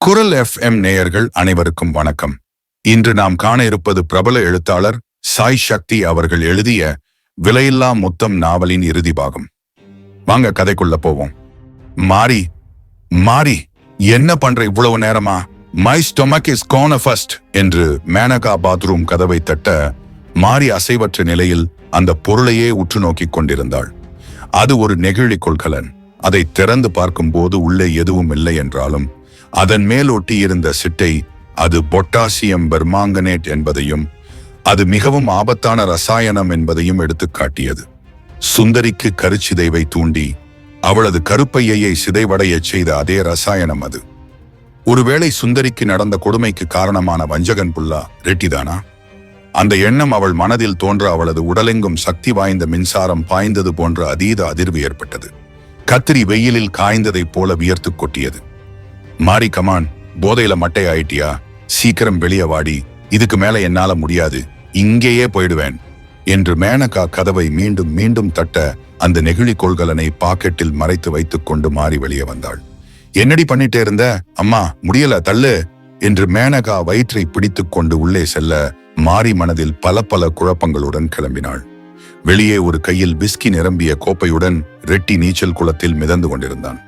குரல் எஃப்எம் நேயர்கள் அனைவருக்கும் வணக்கம். இன்று நாம் காண இருப்பது பிரபல எழுத்தாளர் சாய் சக்தி அவர்கள் எழுதிய விலையில்லா முத்தம் நாவலின் இறுதி பாகம். வாங்க கதைக்குள்ள போவோம். மாரி மாரி என்ன பண்ற இவ்வளவு நேரமா? My stomach is corner first என்று மேனகா பாத்ரூம் கதவை தட்ட மாரி அசைவற்ற நிலையில் அந்த பொருளையே உற்று நோக்கிக் கொண்டிருந்தாள். அது ஒரு நெகிழி கொள்கலன். அதை திறந்து பார்க்கும் போது உள்ளே எதுவும் இல்லை என்றாலும் அதன் மேல் ஒட்டியிருந்த சிட்டை அது பொட்டாசியம் பெர்மாங்கனேட் என்பதையும் அது மிகவும் ஆபத்தான ரசாயனம் என்பதையும் எடுத்து காட்டியது. சுந்தரிக்கு கருச்சிதைவை தூண்டி அவளது கருப்பையை சிதைவடையச் செய்த அதே ரசாயனம் அது. ஒருவேளை சுந்தரிக்கு நடந்த கொடுமைக்கு காரணமான வஞ்சகன் புல்லா ரெட்டிதானா? அந்த எண்ணம் அவள் மனதில் தோன்ற அவளது உடலெங்கும் சக்தி வாய்ந்த மின்சாரம் பாய்ந்தது போன்ற அதீத அதிர்வு ஏற்பட்டது. கத்திரி வெயிலில் காய்ந்ததைப் போல வியர்த்து கொட்டியது. மாரி, கமான், போதையில மட்டை ஆயிட்டியா? சீக்கிரம் வெளியே வாடி, இதுக்கு மேல என்னால முடியாது, இங்கேயே போயிடுவேன் என்று மேனகா கதவை மீண்டும் மீண்டும் தட்ட அந்த நெகிழி கொள்கலனை பாக்கெட்டில் மறைத்து வைத்துக் கொண்டு மாறி வெளியே வந்தாள். என்னடி பண்ணிட்டே இருந்த? அம்மா முடியல, தள்ளு என்று மேனகா வயிற்றை பிடித்துக் கொண்டு உள்ளே செல்ல மாரி மனதில் பல பல குழப்பங்களுடன் கிளம்பினாள். வெளியே ஒரு கையில் விஸ்கி நிரம்பிய கோப்பையுடன் ரெட்டி நீச்சல் குளத்தில் மிதந்து கொண்டிருந்தான்.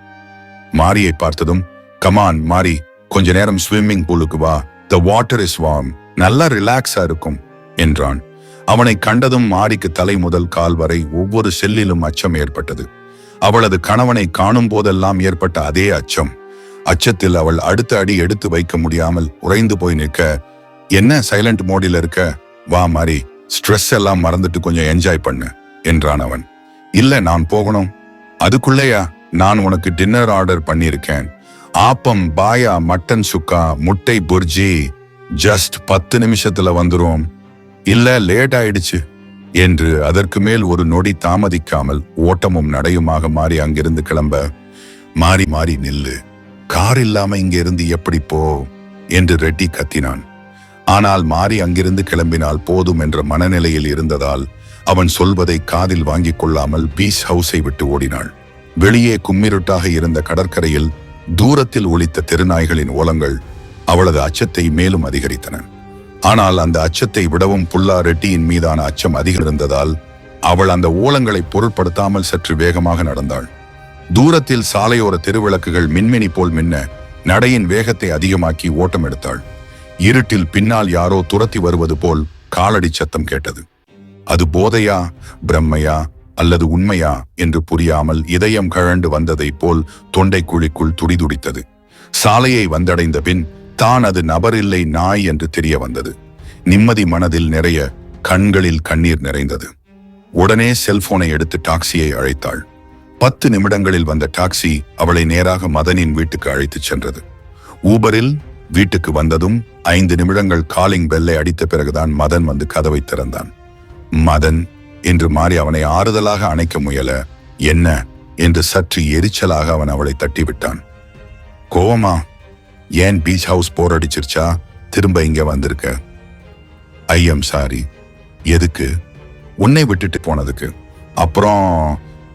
மாரியை பார்த்ததும், கமான் மாரி, கொஞ்ச நேரம் ஸ்விம்மிங் பூலுக்கு வா, த வாட்டர் இஸ் வார்ம், நல்லா ரிலாக்ஸா இருக்கும் என்றான். அவனை கண்டதும் மாரிக்கு தலை முதல் கால் வரை ஒவ்வொரு செல்லிலும் அச்சம் ஏற்பட்டது. அவளது கணவனை காணும் போதெல்லாம் ஏற்பட்ட அதே அச்சம். அச்சத்தில் அவள் அடுத்த அடி எடுத்து வைக்க முடியாமல் உறைந்து போய் நிற்க, என்ன சைலண்ட் மோடில் இருக்க? வா மாரி, ஸ்ட்ரெஸ் எல்லாம் மறந்துட்டு கொஞ்சம் என்ஜாய் பண்ணு என்றான் அவன். இல்ல, நான் போகணும். அதுக்குள்ளேயா? நான் உனக்கு டின்னர் ஆர்டர் பண்ணியிருக்கேன். ஆப்பம், பாயா, மட்டன் சுக்கா, முட்டை புர்ஜி, ஜஸ்ட் 10 நிமிஷத்துல வந்துரும். இல்ல, லேட் ஆயிடுச்சு என்று அதற்கு மேல் ஒரு நொடி தாமதிக்காமல் ஓட்டமும் நடையுமாக மாறி அங்கிருந்து கிளம்ப, மாறி மாறி நில்லு, கார் இல்லாம இங்க இருந்து எப்படி போ என்று ரெட்டி கத்தினான். ஆனால் மாறி அங்கிருந்து கிளம்பினால் போதும் என்ற மனநிலையில் இருந்ததால் அவன் சொல்வதை காதில் வாங்கிக் கொள்ளாமல் பீச் ஹவுஸை விட்டு ஓடினாள். வெளியே கும்மிருட்டாக இருந்த கடற்கரையில் தூரத்தில் ஒலித்த தெருநாய்களின் ஓலங்கள் அவளது அச்சத்தை மேலும் அதிகரித்தன. ஆனால் அந்த அச்சத்தை விடவும் புல்லா ரெட்டியின் மீதான அச்சம் அதிகரித்ததால் அவள் அந்த ஓலங்களை பொருட்படுத்தாமல் சற்று வேகமாக நடந்தாள். தூரத்தில் சாலையோர தெருவிளக்குகள் மின்மினி போல் மின்ன நடையின் வேகத்தை அதிகமாக்கி ஓட்டம் எடுத்தாள். இருட்டில் பின்னால் யாரோ துரத்தி வருவது போல் காலடி சத்தம் கேட்டது. அது போதையா, பிரம்மையா அல்லது உண்மையா என்று புரியாமல் இதயம் கழண்டு வந்ததைப் போல் தொண்டை குழிக்குள் துடிதுடித்தது. சாலையை வந்தடைந்த பின் தான் அது நபரில்லை, நாய் என்று தெரிய வந்தது. நிம்மதி மனதில் நிறைய, கண்களில் கண்ணீர் நிறைந்தது. உடனே செல்போனை எடுத்து டாக்ஸியை அழைத்தாள். 10 நிமிடங்களில் வந்த டாக்ஸி அவளை நேராக மதனின் வீட்டுக்கு அழைத்துச் சென்றது. ஊபரில் வீட்டுக்கு வந்ததும் 5 நிமிடங்கள் காலிங் பெல்லை அடித்த பிறகுதான் மதன் வந்து கதவை திறந்தான். மதன் என்று மாறி அவனை ஆறுதலாக அணைக்க முயல, என்ன என்று சற்று எரிச்சலாக அவன் அவளை தட்டிவிட்டான். கோவமா? ஏன் பீச் ஹவுஸ் போர் அடிச்சிருச்சா? திரும்ப இங்க வந்திருக்க? ஐயம் சாரி. எதுக்கு? உன்னை விட்டுட்டு போனதுக்கு, அப்புறம்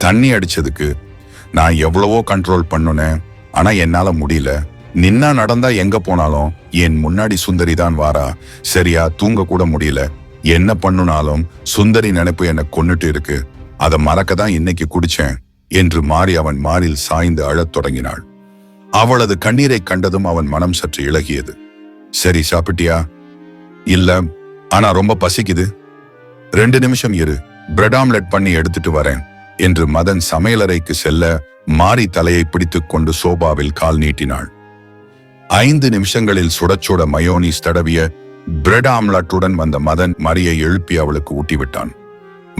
தண்ணி அடிச்சதுக்கு. நான் எவ்வளவோ கண்ட்ரோல் பண்ணுனேன், ஆனா என்னால முடியல. நின்னா நடந்தா எங்க போனாலும் என் முன்னாடி சுந்தரி தான் வாரா. சரியா தூங்க கூட முடியல. என்ன பண்ணுனாலும் சுந்தரி நினைப்பு என்னை கொன்னுட்டு இருக்கு. அதை மறக்கதான் இன்னைக்கு குடிச்சேன் என்று மாறி அவன் மாறில் சாய்ந்து அழத் தொடங்கினாள். அவளது கண்ணீரை கண்டதும் அவன் மனம் சற்று இளகியது. சரி, சாப்பிட்டியா? இல்ல, ஆனா ரொம்ப பசிக்குது. 2 நிமிஷம் இரு, பிரெட் ஆம்லெட் பண்ணி எடுத்துட்டு வரேன் என்று மதன் சமையலறைக்கு செல்ல மாறி தலையை பிடித்துக் கொண்டு சோபாவில் கால் நீட்டினாள். 5 நிமிஷங்களில் சுடச்சுட மயோனீஸ் தடவிய பிரெட் ஆம்லெட்டுடன் வந்த மதன் மரியை எழுப்பி அவளுக்கு ஊட்டிவிட்டான்.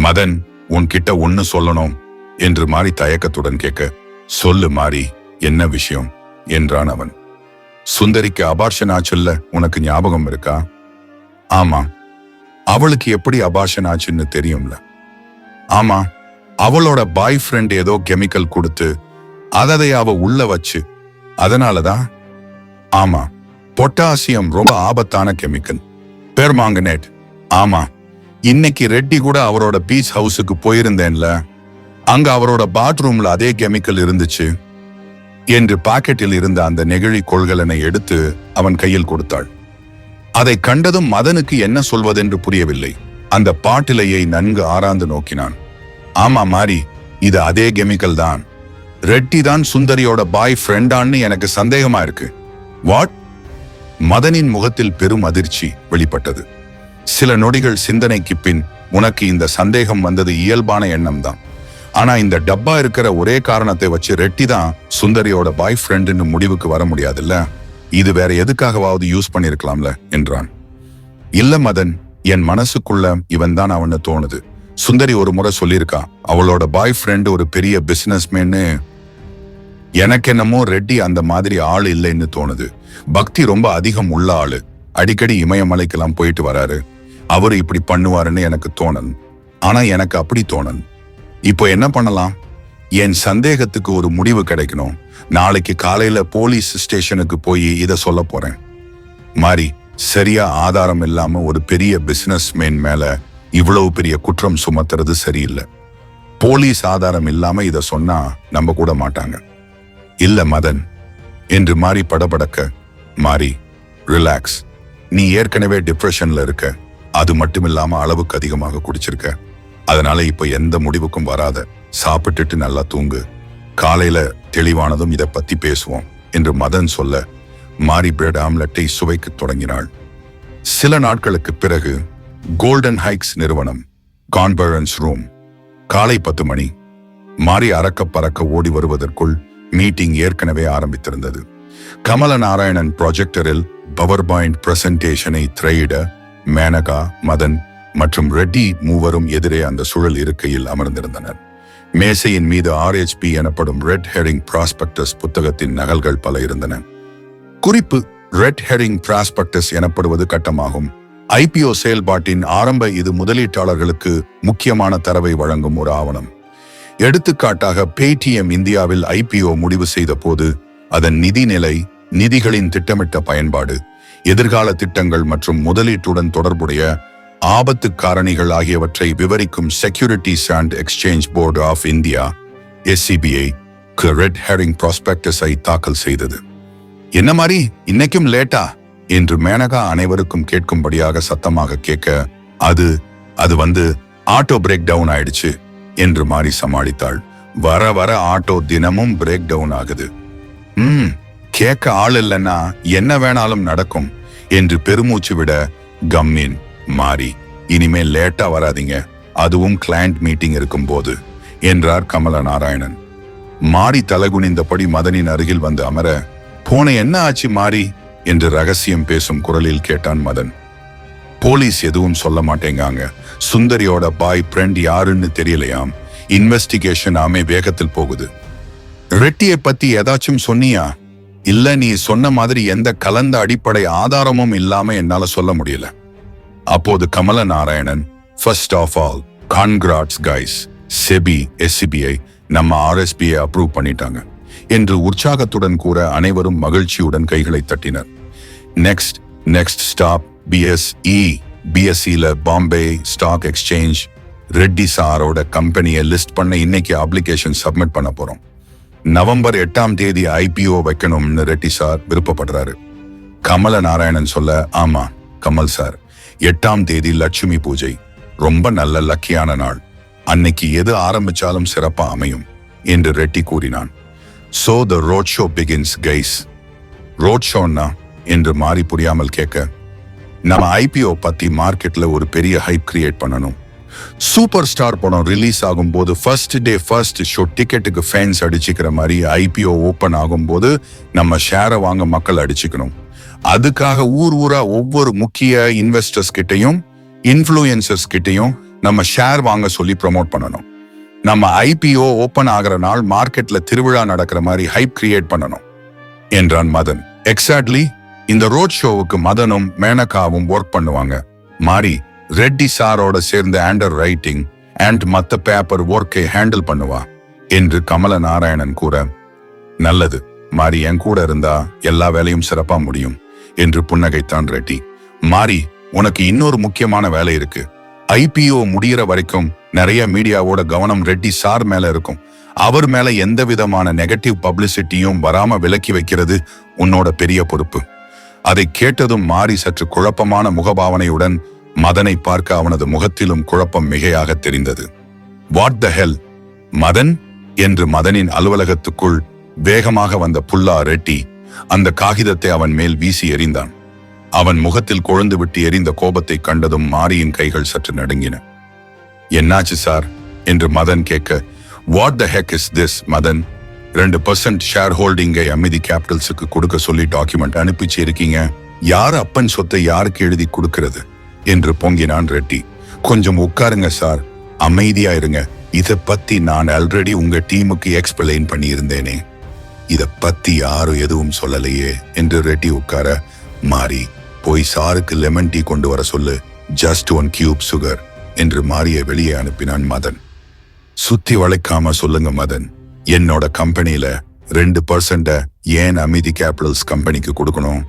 மதன், உன்கிட்ட ஒன்னு சொல்லணும் என்று மாறி தயக்கத்துடன் கேட்க, சொல்லு மாறி, என்ன விஷயம் என்றான் அவன். சுந்தரிக்கு அபார்ஷன் ஆச்சுல்ல, உனக்கு ஞாபகம் இருக்கா? ஆமா. அவளுக்கு எப்படி அபார்ஷன் ஆச்சுன்னு தெரியும்ல? ஆமா, அவளோட பாய் ஃப்ரெண்ட் ஏதோ கெமிக்கல் கொடுத்து அதை அவ உள்ள வச்சு, அதனாலதான். ஆமா, பொட்டாசியம் ரொம்ப ஆபத்தான கெமிக்கல், பெர்மாங்கனேட். ஆமா, இன்னைக்கு ரெட்டி கூட அவரோட பீச் ஹவுஸுக்கு போயிருந்தேன்ல, அங்க அவரோட பாத்ரூம்ல அதே கெமிக்கல் இருந்துச்சு. என்று பாக்கெட்டில் இருந்த அந்த நெகிழி கொள்கலனை எடுத்து அவன் கையில் கொடுத்தாள். அதை கண்டதும் மதனுக்கு என்ன சொல்வதென்று புரியவில்லை. அந்த பாட்டிலையை நன்கு ஆராய்ந்து நோக்கினான். ஆமா மாரி, இது அதே கெமிக்கல் தான். ரெட்டி தான் சுந்தரியோட பாய் ஃப்ரெண்டான்னு எனக்கு சந்தேகமா இருக்கு. வாட்? மதனின் முகத்தில் பெரும் அதிர்ச்சி வெளிப்பட்டது. சில நொடிகள் சிந்தனைக்கு பின், உனக்கு இந்த சந்தேகம் வந்தது இயல்பான எண்ணம் தான். ஆனா இந்த டப்பா இருக்கிற ஒரே காரணத்தை வச்சு ரெட்டி தான் சுந்தரியோட பாய் ஃப்ரெண்டுன்னு முடிவுக்கு வர முடியாதுல்ல. இது வேற எதுக்காகவாவது யூஸ் பண்ணிருக்கலாம்ல என்றான். இல்ல மதன், என் மனசுக்குள்ள இவன் தான் அவன்னு தோணுது. சுந்தரி ஒரு முறை சொல்லியிருக்கா, அவளோட பாய் ஃப்ரெண்டு ஒரு பெரிய பிசினஸ்மேன்னு. எனக்கு என்னமோ ரெட்டி அந்த மாதிரி ஆள் இல்லைன்னு தோணுது. பக்தி ரொம்ப அதிகம் உள்ள ஆளு. அடிக்கடி இமயமலைக்கெல்லாம் போயிட்டு வராரு. அவரு இப்படி பண்ணுவாருன்னு எனக்கு தோணல். ஆனா எனக்கு அப்படி தோணல். இப்போ என்ன பண்ணலாம்? என் சந்தேகத்துக்கு ஒரு முடிவு கிடைக்கணும். நாளைக்கு காலையில போலீஸ் ஸ்டேஷனுக்கு போய் இத சொல்ல போறேன். மாரி, சரியா ஆதாரம் இல்லாம ஒரு பெரிய பிசினஸ்மேன் மேல இவ்வளவு பெரிய குற்றம் சுமத்துறது சரியில்லை. போலீஸ் ஆதாரம் இல்லாம இத சொன்னா நம்ப கூட மாட்டாங்க. இல்ல மதன் என்று மாரி படபடக்க, மாரி ரிலாக்ஸ். நீ ஏற்கனவே டிப்ரெஷன்ல இருக்க. அது மட்டும் இல்லாம அளவுக்கு அதிகமாக குடிச்சிருக்க. அதனால இப்ப எந்த முடிவுக்கும் வராத. சாப்பிட்டுட்டு நல்லா தூங்கு. காலையில தெளிவானதும் இதை பத்தி பேசுவோம் என்று மதன் சொல்ல, மாரி பிரெட் ஆம்லெட்டை சுவைக்க தொடங்கினாள். சில நாட்களுக்கு பிறகு கோல்டன் ஹைக்ஸ் நிறுவனம், கான்பரன்ஸ் ரூம். காலை 10 மணி. மாரி அறக்க பறக்க ஓடி வருவதற்குள் மீட்டிங் ஏற்கனவே ஆரம்பித்திருந்தது. கமல நாராயணன் ப்ராஜெக்டரில் பவர் பாயிண்ட் பிரசன்டேஷனை திரையிட மேனகா, மதன் மற்றும் ரெட்டி மூவரும் எதிரே அந்த சுழல் இருக்கையில் அமர்ந்திருந்தனர். மேசையின் மீது RHP எனப்படும் ரெட் ஹெரிங் ப்ராஸ்பெக்டஸ் புத்தகத்தின் நகல்கள் பல இருந்தன. குறிப்பு: ரெட் ஹெரிங் ப்ராஸ்பெக்டஸ் எனப்படுவது கட்டமாகும். IPO செயல்பாட்டின் ஆரம்ப இது முதலீட்டாளர்களுக்கு முக்கியமான தரவை வழங்கும் ஒரு ஆவணம். எடுத்துக்காட்டாக பேடிஎம் இந்தியாவில் IPO முடிவு செய்த போது அதன் நிதி நிலை, நிதிகளின் திட்டமிட்ட பயன்பாடு, எதிர்கால திட்டங்கள் மற்றும் முதலீட்டுடன் தொடர்புடைய ஆபத்து காரணிகள் ஆகியவற்றை விவரிக்கும் securities and exchange board of India SCBI red herring ப்ராஸ்பெக்டஸை தாக்கல் செய்தது. என்ன மாதிரி இன்னைக்கும் லேட்டா என்று மேனகா அனைவருக்கும் கேட்கும்படியாக சத்தமாக கேட்க, அது வந்து ஆட்டோ பிரேக் டவுன் ஆயிடுச்சு என்று மாறி சமாளித்தாள். வர வர ஆட்டோ தினமும் பிரேக் டவுன் ஆகுது. கேட்க ஆள் இல்லைன்னா என்ன வேணாலும் நடக்கும் என்று பெருமூச்சு விட, கம்மின் மாறி, இனிமே லேட்டா வராதீங்க, அதுவும் கிளையண்ட் மீட்டிங் இருக்கும் போது என்றார் கமல நாராயணன். மாறி தலகுனிந்தபடி மதனின் அருகில் வந்து அமர, போன என்ன ஆச்சு மாறி என்று ரகசியம் பேசும் குரலில் கேட்டான் மதன். போலீஸ் எதுவும் சொல்ல மாட்டேங்காங்க. சுந்தரியோட பாய் ஃப்ரெண்ட் யாருன்னு தெரியலையாம். இன்வெஸ்டிகேஷன் வேகத்தில் போகுது. ரெட்டியை பத்தி ஏதாச்சும் சொன்னியா? இல்ல, நீ சொன்ன மாதிரி எந்த கலந்த அடிப்படை ஆதாரமும் இல்லாம என்னால சொல்ல முடியல. அப்போது Kamala Narayanan, first of all congrats guys, SEBI SCBI நம்ம RSPயை அப்ரூவ் பண்ணிட்டாங்க என்று உற்சாகத்துடன் கூற அனைவரும் மகிழ்ச்சியுடன் கைகளை தட்டினர். நெக்ஸ்ட் ஸ்டாப் BSEல பாம்பே ஸ்டாக் எக்ஸ்சேஞ்ச். ரெட்டி சாரோட கம்பெனியை லிஸ்ட் பண்ண இன்னைக்கு அப்ளிகேஷன் சப்மிட் பண்ண போறோம். நவம்பர் 8ஆம் தேதி IPO வைக்கணும்னு ரெட்டி சார் விருப்பப்படுறாரு. கமல நாராயணன் சொல்ல, ஆமா கமல் சார், 8ஆம் தேதி லட்சுமி பூஜை, ரொம்ப நல்ல லக்கியான நாள். அன்னைக்கு எது ஆரம்பிச்சாலும் சிறப்பா அமையும் என்று ரெட்டி கூறினான். So the road show begins guys. Road ஷோன்னா என்று மாறி புரியாமல் கேட்க, நம்ம IPO பத்தி மார்க்கெட்ல ஒரு பெரிய ஹைப் கிரியேட் பண்ணணும். சூப்பர் ஸ்டார் படம் ரிலீஸ் ஆகும் போது ஃபர்ஸ்ட் டே ஃபர்ஸ்ட் ஷோ டிக்கெட்டுக்கு ஃபேன்ஸ் அடிச்சுக்கிற மாதிரி IPO ஓபன் ஆகும் போது நம்ம ஷேரை வாங்க மக்கள் அடிச்சுக்கணும். அதுக்காக ஊரா ஒவ்வொரு முக்கிய இன்வெஸ்டர்ஸ் கிட்டையும் இன்ஃப்ளூயன்சர்ஸ் கிட்டையும் நம்ம ஷேர் வாங்க சொல்லி ப்ரமோட் பண்ணணும். நம்ம IPO ஓபன் ஆகிற நாள் மார்க்கெட்ல திருவிழா நடக்கிற மாதிரி ஹைப் கிரியேட் பண்ணணும் என்றான் மதன். எக்ஸாக்ட்லி, இந்த ரோட் ஷோவுக்கு மதனும் மேனகாவும் ஒர்க் பண்ணுவாங்க. மாறி ரெட்டி சாரோட சேர்ந்து அண்டர் ரைட்டிங் அண்ட் மத்த பேப்பர் ஒர்க்கை ஹேண்டில் பண்ணுவா என்று கமல நாராயணன் கூற, நல்லது மாறி, என் கூட இருந்தா எல்லா வேலையும் சிறப்பா முடியும் என்று புன்னகைத்தான் ரெட்டி. மாறி, உனக்கு இன்னொரு முக்கியமான வேலை இருக்கு. IPO முடிகிற வரைக்கும் நிறைய மீடியாவோட கவனம் ரெட்டி சார் மேல இருக்கும். அவர் மேல எந்த விதமான நெகட்டிவ் பப்ளிசிட்டியும் வராம விலக்கி வைக்கிறது உன்னோட பெரிய பொறுப்பு. அதை கேட்டதும் மாறி சற்று குழப்பமான முகபாவனையுடன் மதனை பார்க்க அவனது முகத்திலும் குழப்பம் மிகையாக தெரிந்தது. வாட் த ஹெல் மதன் என்று மதனின் அலுவலகத்துக்குள் வேகமாக வந்த புல்லா ரெட்டி அந்த காகிதத்தை அவன் மேல் வீசி எறிந்தான். அவன் முகத்தில் கொழுந்து விட்டு எரிந்த கோபத்தை கண்டதும் மாரியின் கைகள் சற்று நடுங்கின. என்னாச்சு சார் என்று மதன் கேட்க, what the heck is this Madan? 2% share ஹோல்டிங்கை அமிதி கேபிட்டல்ஸுக்கு கொடுக்க சொல்லி டாக்குமெண்ட் அனுப்பிச்சு இருக்கீங்க. யார் அப்பன் சொத்தை யாருக்கு எழுதி கொடுக்கிறது என்று பொங்கினான் ரெட்டி. கொஞ்சம் உட்காருங்க சார், அமைதியா இருங்க. இதை பத்தி நான் ஆல்ரெடி உங்க டீமுக்கு எக்ஸ்பிளைன் பண்ணியிருந்தேனே. இதை பத்தி யாரும் எதுவும் சொல்லலையே என்று ரெட்டி உட்கார, மாறி போய் சாருக்கு லெமன் டீ கொண்டு வர சொல்லு, ஜஸ்ட் 1 கியூப் சுகர் என்று மாறியை வெளியே அனுப்பினான் மதன். சுத்தி வளைக்காம சொல்லுங்க மதன், என்னோட கம்பெனியில 2% ஏன் அமிதி கேபிட்டல்ஸ் கம்பெனிக்கு கொடுக்கணும்?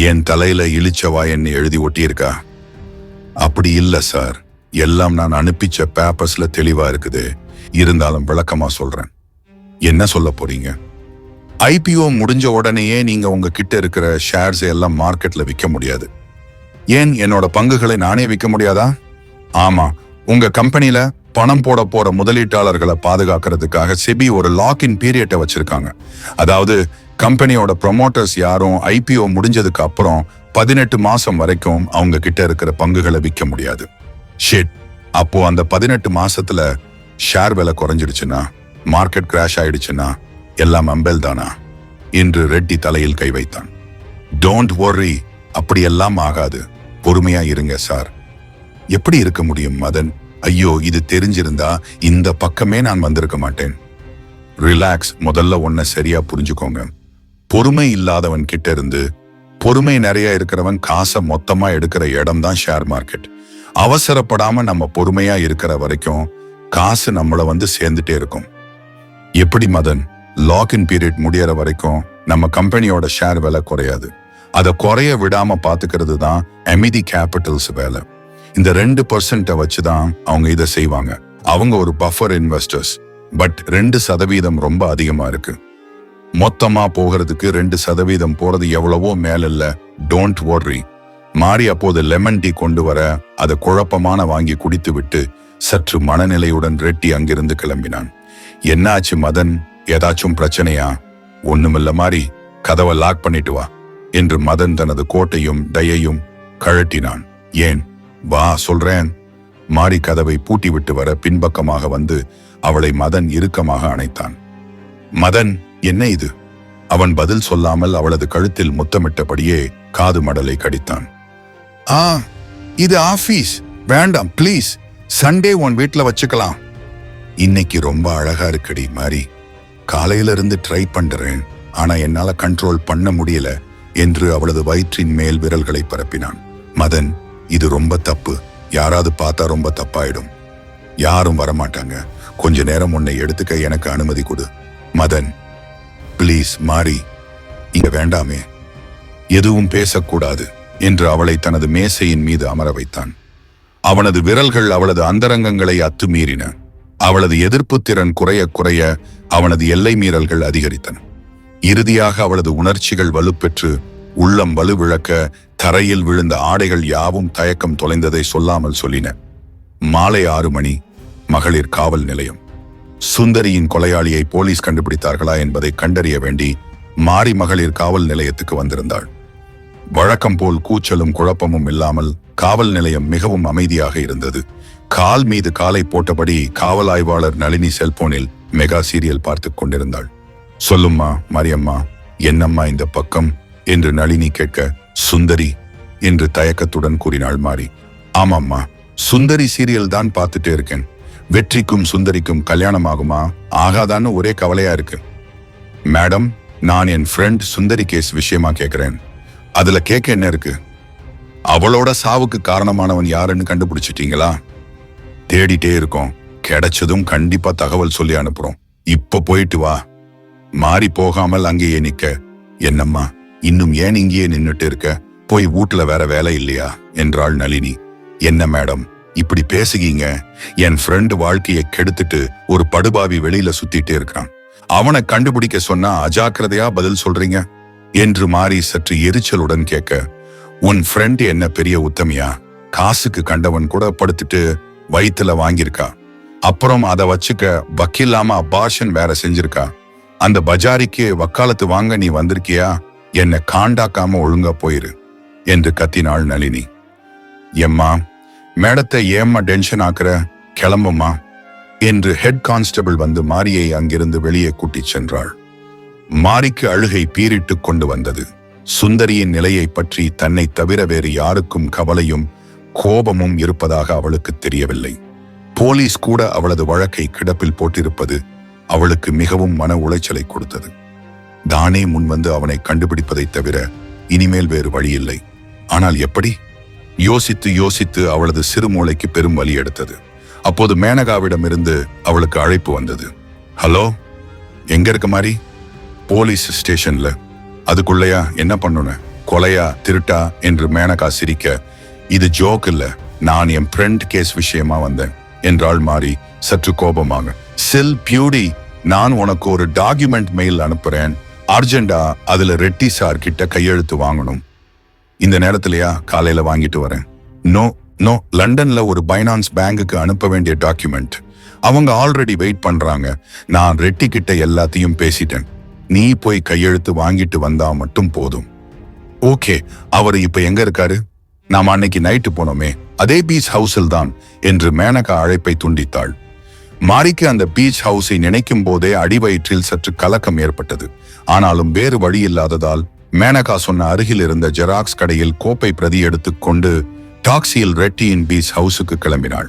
என் தலையில இழிச்சவாயன்னு எழுதி ஒட்டியிருக்கா? அப்படி இல்ல சார், எல்லாம் நான் அனுப்பிச்ச பேப்பர்ஸ்ல தெளிவா இருக்குது. இருந்தாலும் விளக்கமா சொல்றேன். என்ன சொல்ல போறீங்க? ஐபிஓ முடிஞ்ச உடனேயே நீங்க உங்க கிட்ட இருக்கிற ஷேர்ஸ் எல்லாம் மார்க்கெட்ல விற்க முடியாது. ஏன் என்னோட பங்குகளை நானே விற்க முடியாதா? ஆமா, உங்க கம்பெனில பணம் போட போற முதலீட்டாளர்களை பாதுகாக்கிறதுக்காக செபி ஒரு லாக்இன் பீரியட்டை வச்சிருக்காங்க. அதாவது கம்பெனியோட ப்ரொமோட்டர்ஸ் யாரும் ஐபிஓ முடிஞ்சதுக்கு அப்புறம் 18 மாசம் வரைக்கும் அவங்க கிட்ட இருக்கிற பங்குகளை விற்க முடியாது. ஷிட், அப்போ அந்த 18 மாசத்துல ஷேர் விலை குறைஞ்சிடுச்சுன்னா, மார்க்கெட் கிராஷ் ஆயிடுச்சுன்னா எல்லாம் அம்பேல் தானா என்று ரெட்டி தலையில் கை வைத்தான். டோன்ட் worry, அப்படியெல்லாம் ஆகாது. பொறுமையா இருங்க சார். எப்படி இருக்க முடியும் மதன்? ஐயோ, இது தெரிஞ்சிருந்தா இந்த பக்கமே நான் வந்திருக்க மாட்டேன். ரிலாக்ஸ், முதல்ல ஒன்ன சரியா புரிஞ்சுக்கோங்க. பொறுமை இல்லாதவன் கிட்ட இருந்து பொறுமை நிறைய இருக்கிறவன் காசை மொத்தமா எடுக்கிற இடம் தான் ஷேர் மார்க்கெட். அவசரப்படாம நம்ம பொறுமையா இருக்கிற வரைக்கும் காசு நம்மள வந்து சேர்ந்துட்டே இருக்கும். எப்படி மதன்? லாக்இன் பீரியட் முடியற வரைக்கும் நம்ம கம்பெனியோட ஷேர் விலை குறையாது. அதை குறைய விடாம பாத்துக்கிறது தான் அமிதி கேபிட்டல்ஸ் வேலை. இந்த 2% வச்சுதான் அவங்க இதை செய்வாங்க. அவங்க ஒரு பஃபர் இன்வெஸ்டர்ஸ். பட் 2% ரொம்ப அதிகமா இருக்கு. மொத்தமா போகிறதுக்கு 2% போறது எவ்வளவோ மேல இல்ல. Don't worry. மாறி அப்போது லெமன் டீ கொண்டு வர அதை குழப்பமான வாங்கி குடித்து விட்டு சற்று மனநிலையுடன் ரெட்டி அங்கிருந்து கிளம்பினான். என்னாச்சு மதன்? ஏதாச்சும் பிரச்சனையா? ஒண்ணுமில்ல மாறி, கதவை லாக் பண்ணிட்டு வா என்று மதன் தனது கோட்டையும் டையையும் கழட்டினான். ஏன்? வா சொல்றேன். மாறி கதவை பூட்டி விட்டு வர பின்பக்கமாக வந்து அவளை மதன் இறுக்கமாக அணைத்தான். மதன், என்ன இது? அவன் பதில் சொல்லாமல் அவளது கழுத்தில் முத்தமிட்டபடியே காது மடலை கடித்தான். இது ஆபீஸ், வேண்டாம் ப்ளீஸ். சண்டே உன் வீட்டுல வச்சுக்கலாம். இன்னைக்கு ரொம்ப அழகா இருக்குடி மாறி. காலையில இருந்து ட்ரை பண்றேன், ஆனா என்னால கண்ட்ரோல் பண்ண முடியல என்று அவளது வயிற்றின் மேல் விரல்களை பரப்பினான். மதன், இது ரொம்ப தப்பு. யாராவது பார்த்தா ரொம்ப தப்பாயிடும். யாரும் வரமாட்டாங்க. கொஞ்ச நேரம் உன்னை எடுத்துக்க எனக்கு அனுமதி கொடு. மதன், பிளீஸ் மாறி, இங்க வேண்டாமே. எதுவும் பேசக்கூடாது என்று அவளை தனது மேசையின் மீது அமர வைத்தான். அவனது விரல்கள் அவளது அந்தரங்கங்களை அத்துமீறின. அவளது எதிர்ப்பு திறன் குறைய குறைய அவனது எல்லை மீறல்கள் அதிகரித்தன. இறுதியாக அவளது உணர்ச்சிகள் வலுப்பெற்று உள்ளம் வலுவிழக்க தரையில் விழுந்த ஆடைகள் யாவும் தயக்கம் தொலைந்ததை சொல்லாமல் சொல்லின. மாலை 6 மணி, மகளிர் காவல் நிலையம். சுந்தரியின் கொலையாளியை போலீஸ் கண்டுபிடித்தார்களா என்பதை கண்டறிய வேண்டி மாரி மகளிர் காவல் நிலையத்துக்கு வந்திருந்தாள். வழக்கம் போல் கூச்சலும் குழப்பமும் இல்லாமல் காவல் நிலையம் மிகவும் அமைதியாக இருந்தது. கால் மீது காலை போட்டபடி காவல் ஆய்வாளர் நளினி செல்போனில் மெகா சீரியல் பார்த்து கொண்டிருந்தாள். சொல்லும்மா மாரியம்மா, என்னம்மா இந்த பக்கம் என்று நளினி கேட்க, சுந்தரி என்று தயக்கத்துடன் கூறினாள் மாரி. ஆமாம்மா, சுந்தரி சீரியல் தான் பார்த்துட்டே இருக்கேன். வெற்றிக்கும் சுந்தரிக்கும் கல்யாணம் ஆகுமா ஆகாதான்னு ஒரே கவலையா இருக்கு. மேடம், நான் என் ஃப்ரெண்ட் சுந்தரி கேஸ் விஷயமா கேட்கிறேன். அதுல கேட்க என்ன இருக்கு? அவளோட சாவுக்கு காரணமானவன் யாருன்னு கண்டுபிடிச்சிட்டீங்களா? தேடிட்டே இருக்கோம். கிடைச்சதும் கண்டிப்பா தகவல் சொல்லி அனுப்புறோம். இப்ப போயிட்டு வா. மாறி போகாமல் அங்கேயே நிக்க, என்னம்மா இன்னும் ஏன் இங்கேயே நின்னுட்டு இருக்க? போய் வீட்டுல வேற வேலை இல்லையா என்றாள் நளினி. என்ன மேடம், இப்படி பேசுகீங்க? என் ஃப்ரெண்டு வாழ்க்கையை கெடுத்துட்டு ஒரு படுபாவி வெளியில சுத்திட்டே இருக்கான். அவனை கண்டுபிடிக்க சொன்னா அஜாக்கிரதையா பதில் சொல்றீங்க என்று மாறி சற்று எரிச்சலுடன் கேட்க, உன் ஃப்ரெண்ட் என்ன பெரிய உத்தமியா? காசுக்கு கண்டவன் கூட படுத்துட்டு வயித்துல வாங்கியிருக்கா. அப்புறம் அதை வச்சுக்க வக்கில்லாம அபார்ஷன் வேற செஞ்சிருக்கா. அந்த பஜாரிக்கு வக்காலத்து வாங்க நீ வந்திருக்கியா? என்னை காண்டாக்காம ஒழுங்கா போயிரு என்று கத்தினாள் நளினி. எம்மா, மேடத்தை ஏம்மா டென்ஷன் ஆக்குற? கிளம்புமா என்று ஹெட் கான்ஸ்டபிள் வந்து மாரியை அங்கிருந்து வெளியே கூட்டிச் சென்றாள். மாரிக்கு அழுகை பீரிட்டு கொண்டு வந்தது. சுந்தரியின் நிலையை பற்றி தன்னை தவிர வேறு யாருக்கும் கவலையும் கோபமும் இருப்பதாக அவளுக்கு தெரியவில்லை. போலீஸ் கூட அவளது வழக்கை கிடப்பில் போட்டிருப்பது அவளுக்கு மிகவும் மன உளைச்சலை கொடுத்தது. தானே முன்வந்து அவனை கண்டுபிடிப்பதை தவிர இனிமேல் வேறு வழியில்லை. ஆனால் எப்படி? யோசித்து யோசித்து அவளது சிறு மூளைக்கு பெரும் வலி எடுத்தது. அப்போது மேனகாவிடமிருந்து அவளுக்கு அழைப்பு வந்தது. ஹலோ, எங்க இருக்க மாதிரி? போலீஸ் ஸ்டேஷன்ல. அதுக்குள்ளையா? என்ன பண்ணுன? கொலையா, திருட்டா என்று மேனகா சிரிக்க, இது ஜோக் இல்ல, நான் என் ஃப்ரெண்ட் கேஸ் விஷயமா வந்தேன் என்றாள் மாரி சற்று கோபமாக. சில் பியூடி, நான் உனக்கு ஒரு டாக்குமெண்ட் மெயில் அனுப்புறேன். அர்ஜென்டா அதுல ரெட்டி சார் கிட்ட கையெழுத்து வாங்கணும். இந்த நேரத்திலயா? காலையில வாங்கிட்டு வரேன். நோ நோ, லண்டன்ல ஒரு பைனான்ஸ் பேங்குக்கு அனுப்ப வேண்டிய டாக்குமெண்ட். அவங்க ஆல்ரெடி வெயிட் பண்றாங்க. நான் ரெட்டி கிட்ட எல்லாத்தையும் பேசிட்டேன். நீ போய் கையெழுத்து வாங்கிட்டு வந்தா மட்டும் போதும். ஓகே, அவர் இப்ப எங்க இருக்காரு? நாம் அன்னைக்கு நைட்டு போனோமே, அதே பீச் ஹவுஸில் தான் என்று மேனகா அழைப்பை துண்டித்தாள். மாரிக்கு அந்த பீச் ஹவுஸை நினைக்கும் போதே அடிவயிற்றில் சற்று கலக்கம் ஏற்பட்டது. ஆனாலும் வேறு வழி இல்லாததால் மேனகா சொன்ன அருகில் இருந்த ஜெராக்ஸ் கடையில் கோப்பை பிரதி எடுத்துக்கொண்டு டாக்ஸியில் ரெட்டியின் பீச் ஹவுஸுக்கு கிளம்பினாள்.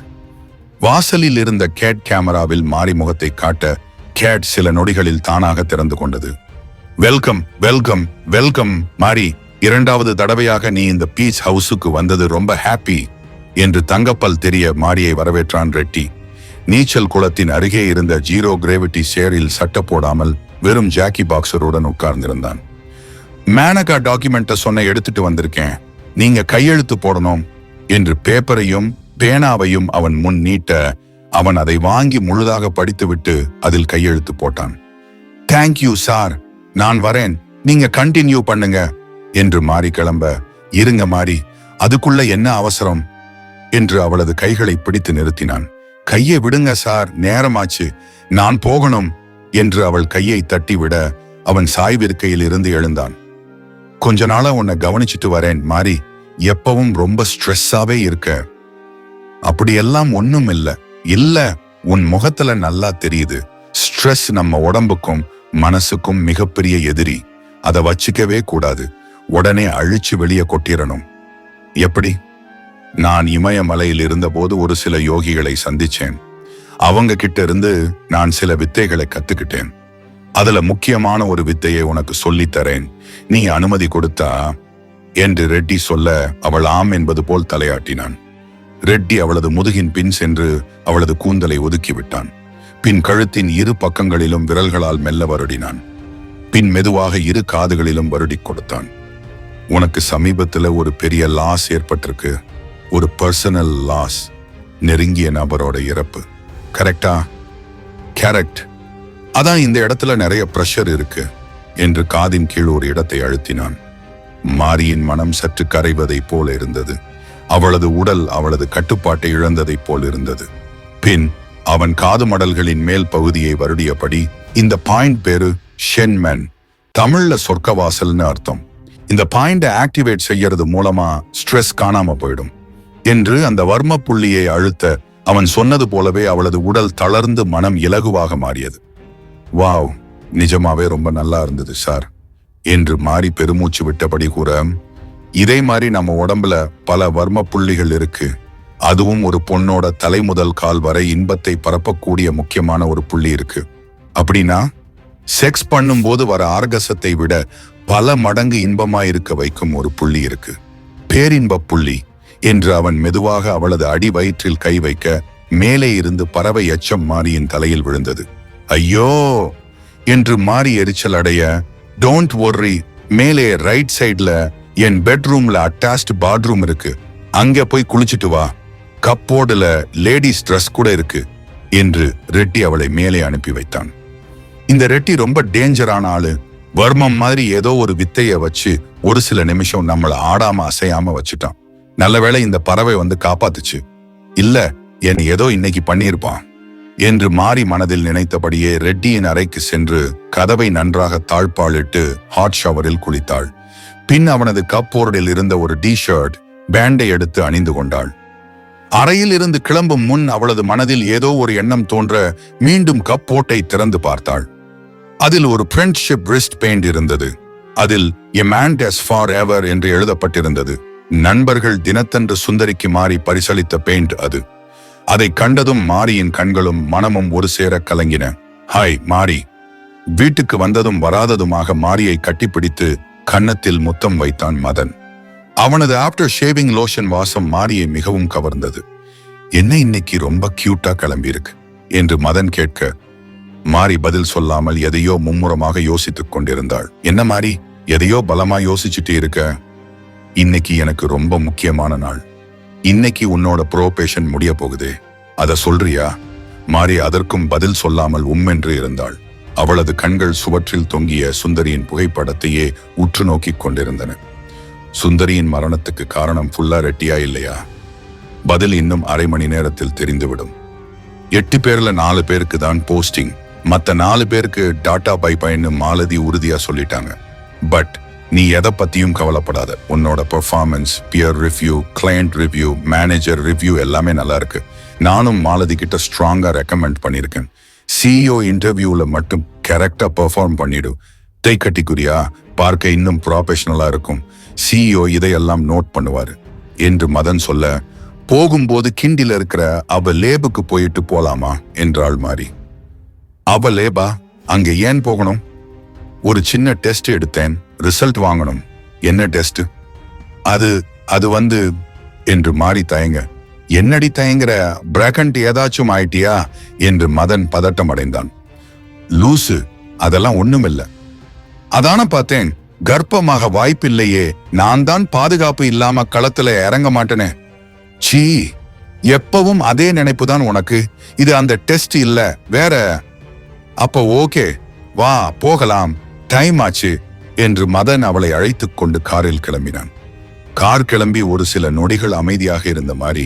வாசலில் இருந்த கேட் கேமராவில் மாரி முகத்தை காட்ட கேட் சில நொடிகளில் தானாக திறந்து கொண்டது. வெல்கம் வெல்கம் வெல்கம் மாரி, இரண்டாவது தடவையாக நீ இந்த பீச் ஹவுஸுக்கு வந்தது ரொம்ப ஹாப்பி என்று தங்கப்பல் தெரிய மாரியை வரவேற்றான் ரெட்டி. நீச்சல் குளத்தின் அருகே இருந்த ஜீரோ கிராவிட்டி சேரில் சட்ட போடாமல் வெறும் ஜாக்கி பாக்ஸருடன் உட்கார்ந்திருந்தான். மேனகா டாக்குமெண்ட்டை சொன்ன எடுத்துட்டு வந்திருக்கேன், நீங்க கையெழுத்து போடணும் என்று பேப்பரையும் பேனாவையும் அவன் முன் நீட்ட அவன் அதை வாங்கி முழுதாக படித்துவிட்டு அதில் கையெழுத்து போட்டான். தேங்க்யூ சார், நான் வரேன், நீங்க கண்டினியூ பண்ணுங்க என்று மாறி கிளம்ப, இருங்க மாறி, அதுக்குள்ள என்ன அவசரம் என்று அவளது கைகளை பிடித்து நிறுத்தினான். கையை விடுங்க சார், நேரமாச்சு, நான் போகணும் என்று அவள் கையை தட்டிவிட அவன் சாய்விருக்கையில் இருந்து எழுந்தான். கொஞ்ச நாளா உன்னை கவனிச்சுட்டு வரேன் மாறி, எப்பவும் ரொம்ப ஸ்ட்ரெஸ்ஸாவே இருக்க. அப்படியெல்லாம் ஒண்ணும் இல்ல, உன் முகத்துல நல்லா தெரியுது. ஸ்ட்ரெஸ் நம்ம உடம்புக்கும் மனசுக்கும் மிகப்பெரிய எதிரி. அதை வச்சுக்கவே கூடாது, உடனே அழிச்சு வெளியே கொட்டிடணும். எப்படி? நான் இமயமலையில் இருந்தபோது ஒரு சில யோகிகளை சந்திச்சேன். அவங்க கிட்ட இருந்து நான் சில வித்தைகளை கத்துக்கிட்டேன். அதுல முக்கியமான ஒரு வித்தையை உனக்கு சொல்லித்தரேன், நீ அனுமதி கொடுத்தா என்று ரெட்டி சொல்ல அவள் ஆம் என்பது போல் தலையாட்டினான். ரெட்டி அவளது முதுகின் பின் சென்று அவளது கூந்தலை ஒதுக்கிவிட்டான். பின் கழுத்தின் இரு பக்கங்களிலும் விரல்களால் மெல்ல வருடினான். பின் மெதுவாக இரு காதுகளிலும் வருடி கொடுத்தான். உனக்கு சமீபத்துல ஒரு பெரிய லாஸ் ஏற்பட்டிருக்கு, ஒரு பர்சனல் லாஸ், நெருங்கிய நபரோட இறப்பு. கரெக்டா? கரெக்ட். அதான் இந்த இடத்துல நிறைய பிரஷர் இருக்கு என்று காதின் கீழ் ஒரு இடத்தை அழுத்தினான். மாரியின் மனம் சற்று கரைவதை போல இருந்தது. அவளது உடல் அவளது கட்டுப்பாட்டை இழந்ததை போல் இருந்தது. பின் அவன் காது மடல்களின் மேல் பகுதியை வருடியபடி, இந்த பாயிண்ட் பேரு ஷென்மென், தமிழ்ல சொர்க்கவாசல்னு அர்த்தம். இந்த பாயிண்ட ஆக்டிவேட் செய்யறது மூலமா ஸ்ட்ரெஸ் காணாம போயிடும் என்று அந்த வர்ம புள்ளியை அழுத்த அவன் சொன்னது போலவே அவளது உடல் தளர்ந்து மனம் இலகுவாக மாறியது. வாவ், நிஜமாவே ரொம்ப நல்லா இருந்தது சார் என்று மாறி பெருமூச்சு விட்டபடி கூற, இதே மாதிரி நம்ம உடம்புல பல வர்ம புள்ளிகள் இருக்கு. அதுவும் ஒரு பொண்ணோட தலை முதல் கால் வரை இன்பத்தை பரப்பக்கூடிய முக்கியமான ஒரு புள்ளி இருக்கு. அப்படின்னா செக்ஸ் பண்ணும்போது வர ஆர்கசத்தை விட பல மடங்கு இன்பமாயிருக்க வைக்கும் ஒரு புள்ளி இருக்கு, பேரின்ப புள்ளி என்று அவன் மெதுவாக அவளது அடி வயிற்றில் கை வைக்க மேலே இருந்து பறவை எச்சம் மாரியின் தலையில் விழுந்தது. ஐயோ என்று மாறி எரிச்சல் அடைய, டோன்ட் worry, மேலே ரைட் சைட்ல என் பெட்ரூம்ல அட்டாச்ட் பாத்ரூம் இருக்கு, அங்க போய் குளிச்சுட்டு வா கப்போர்டுல லேடிஸ் ட்ரெஸ் கூட இருக்கு என்று ரெட்டி அவளை மேலே அனுப்பி வைத்தான். இந்த ரெட்டி ரொம்ப டேஞ்சரான ஆளு. வர்மம் மாதிரி ஏதோ ஒரு வித்தைய வச்சு ஒரு சில நிமிஷம் நம்மள ஆடாம அசையாம வச்சுட்டான். நல்லவேளை இந்த பறவை வந்து காப்பாத்துச்சு. இல்ல என் ஏதோ இன்னைக்கு பண்ணியிருப்பான் என்று மாறி மனதில் நினைத்தபடியே ரெட்டியின் அறைக்கு சென்று கதவை நன்றாக தாழ்பாளிட்டு ஹாட் ஷவரில் குளித்தாள். பின் அவனது கப்போர்டில் இருந்த ஒரு டி-ஷர்ட் பேண்டை எடுத்து அணிந்து கொண்டாள். அறையில் இருந்து கிளம்பும் முன் அவளது மனதில் ஏதோ ஒரு எண்ணம் தோன்ற மீண்டும் கப்போர்ட்டை திறந்து பார்த்தாள். அதில் ஒரு ஃப்ரெண்ட்ஷிப் ரிஸ்ட் பெயிண்ட் இருந்தது. அதில் a man as far ever என்று எழுதப்பட்டிருந்தது. நண்பர்கள் தினத்தன்று சுந்தரிக்கு மாறி பரிசளித்த பெயிண்ட் அது. அதை கண்டதும் மாரியின் கண்களும் மனமும் ஒரு சேர கலங்கின. ஹாய் மாரி. வீட்டுக்கு வந்ததும் வராததுமாக மாரியை கட்டிப்பிடித்து கன்னத்தில் முத்தம் வைத்தான் மதன். அவனது ஆஃப்டர் ஷேவிங் லோஷன் வாசம் மாரியை மிகவும் கவர்ந்தது. என்ன இன்னைக்கு ரொம்ப கியூட்டா கிளம்பி இருக்கு என்று மதன் கேட்க மாரி பதில் சொல்லாமல் எதையோ மும்முரமாக யோசித்துக் கொண்டிருந்தாள். என்ன மாரி, எதையோ பலமா யோசிச்சுட்டு இருக்க? இன்னைக்கு எனக்கு ரொம்ப முக்கியமான நாள். இன்னைக்கு உன்னோட ப்ரோபேஷன் முடிய போகுதே, அத சொல்றியா? மாரி அதற்கும் பதில் சொல்லாமல் உம்மென்று இருந்தாள். அவளது கண்கள் சுவற்றில் தொங்கிய சுந்தரியின் புகைப்படத்தையே உற்று நோக்கிக் கொண்டிருந்தன. சுந்தரியின் மரணத்துக்கு காரணம் ஃபுல்லா ரெட்டியா இல்லையா? பதில் இன்னும் அரை மணி நேரத்தில் தெரிந்துவிடும். 8 பேர்ல 4 பேருக்கு தான் போஸ்டிங். மத்த 4 பேருக்கு டாட்டா பைன்னு மாலதி உறுதியா சொல்லிட்டாங்க. பட் நீ எதை பத்தியும் கவலைப்படாத. உன்னோட performance, peer review, client review, manager review எல்லாமே நல்லா இருக்கு. நானும் மாலதி கிட்ட ஸ்ட்ராங்கா ரெக்கமெண்ட் பண்ணிருக்கேன். CEO இன்டர்வியூல மட்டும் கரெக்டா பெர்ஃபார்ம் பண்ணிடு. தைக்கட்டிக்குரியா, பார்க்க இன்னும் ப்ரொஃபஷனலா இருக்கும். CEO இதையெல்லாம் நோட் பண்ணுவாரு என்று மதன் சொல்ல, போகும்போது கிண்டில இருக்கிற அவ லேபுக்கு போயிட்டு போலாமா என்றாள் மாரி. அவ லேபா? அங்க ஏன் போகணும்? ஒரு சின்ன டெஸ்ட் எடுத்தேன், ரிசல்ட் வாங்கணும். என்ன டெஸ்ட்? அது வந்து என்று மாரி தயங்க. என்னடி தயங்குற? பிராக்கண்ட் ஏதாச்சும் ஆயிட்டியா என்று மதன் பதட்டம் அடைந்தான். லூசு, அதெல்லாம் ஒண்ணுமில்ல. அதான பார்த்தேன், கர்ப்பமாக வாய்ப்பில்லையே. நான் தான் பாதுகாப்பு இல்லாம களத்துல இறங்க மாட்டேனே. சீ, எப்பவும் அதே நினைப்பு தான் உனக்கு. இது அந்த டெஸ்ட் இல்ல, வேற. அப்ப ஓகே, வா போகலாம், டைம் ஆச்சு என்று மதன் அவளை அழைத்துக் கொண்டு காரில் கிளம்பினான். கார் கிளம்பி ஒரு சில நொடிகள் அமைதியாக இருந்த மாதிரி,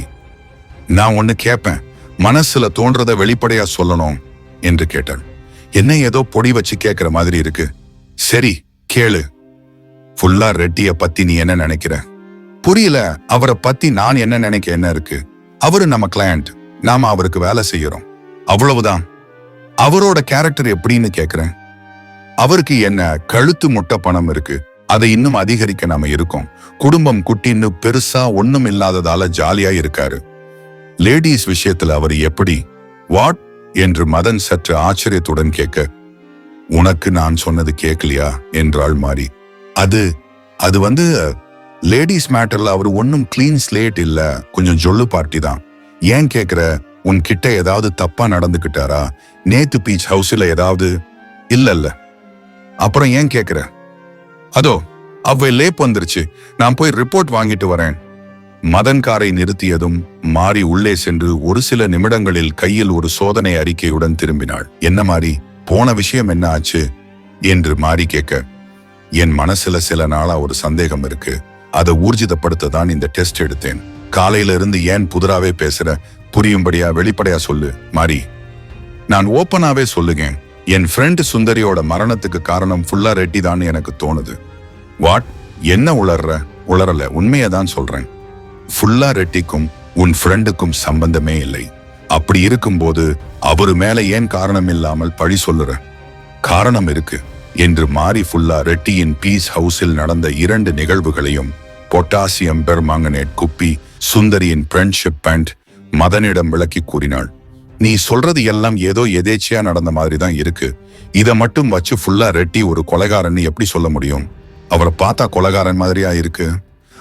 நான் ஒண்ணு கேட்பேன், மனசுல தோன்றத வெளிப்படையா சொல்லணும் என்று கேட்டாள். என்ன ஏதோ பொடி வச்சு கேட்கிற மாதிரி இருக்கு. சரி கேளு. ஃபுல்லா ரெட்டிய பத்தி நீ என்ன நினைக்கிற? புரியல. அவரை பத்தி நான் என்ன நினைக்க என்ன இருக்கு? அவரு நம்ம கிளையண்ட், நாம அவருக்கு வேலை செய்யறோம், அவ்வளவுதான். அவரோட கேரக்டர் எப்படின்னு கேக்குறேன். அவருக்கு என்ன கழுத்து முட்டை பணம் இருக்கு, அதை இன்னும் அதிகரிக்க நாம இருக்கோம். குடும்பம் குட்டின்னு பெருசா ஒண்ணும் இல்லாததால ஜாலியா இருக்காரு. லேடிஸ் விஷயத்துல அவர் எப்படி? வாட் என்று மதன் சற்று ஆச்சரியத்துடன் கேட்க, உனக்கு நான் சொன்னது கேட்கலையா என்றாள் மாரி. அது வந்து லேடிஸ் மேட்டர்ல அவர் ஒன்னும் கிளீன் ஸ்லேட் இல்ல, கொஞ்சம் ஜொல்லு பார்ட்டி தான். ஏன் கேக்குற? உன் கிட்ட ஏதாவது தப்பா நடந்துகிட்டாரா? நேத்து பீச் ஹவுஸ்ல ஏதாவது? இல்ல. அப்புறம் ஏன் கேக்குற? அதோ அவ்வை லேப் வந்துருச்சு, நான் போய் ரிப்போர்ட் வாங்கிட்டு வரேன். மதன் காரை நிறுத்தியதும் மாரி உள்ளே சென்று ஒரு சில நிமிடங்களில் கையில் ஒரு சோதனை அறிக்கையுடன் திரும்பினாள். என்ன மாரி, போன விஷயம் என்ன ஆச்சு என்று மாரி கேட்க, என் மனசுல சில நாளா ஒரு சந்தேகம் இருக்கு. அதை ஊர்ஜிதப்படுத்த தான் இந்த டெஸ்ட் எடுத்தேன். காலையில இருந்து ஏன் புதிராவே பேசுற? புரியும்படியா வெளிப்படையா சொல்லு மாரி. நான் ஓப்பனாவே சொல்லுங்க, என் ஃப்ரெண்ட் சுந்தரியோட மரணத்துக்கு காரணம் ஃபுல்லா ரெட்டி தான் எனக்கு தோணுது. வாட்? என்ன உளறல, உண்மையதான் சொல்றேன். ஃபுல்லா ரெட்டிக்கும் உன் ஃப்ரெண்டுக்கும் சம்பந்தமே இல்லை. அப்படி இருக்கும்போது அவரு மேல ஏன் காரணம் இல்லாமல் பழி சொல்லுற? காரணம் இருக்கு என்று மாரி ஃபுல்லா ரெட்டியின் பீஸ் ஹவுஸில் நடந்த 2 நிகழ்வுகளையும், பொட்டாசியம் பெர்மாங்கனேட் குப்பி, சுந்தரியின் ஃப்ரெண்ட்ஷிப் பேண்ட் மதனிடம் விளக்கி கூறினாள். நீ சொல்றது எல்லாம் ஏதோ எதேச்சியா நடந்த மாதிரி தான் இருக்கு. இதை மட்டும் வச்சு ஃபுல்லா ரெட்டி ஒரு கொலைகாரன் எப்படி சொல்ல முடியும்? அவரை பார்த்தா கொலைகாரன் மாதிரியா இருக்கு.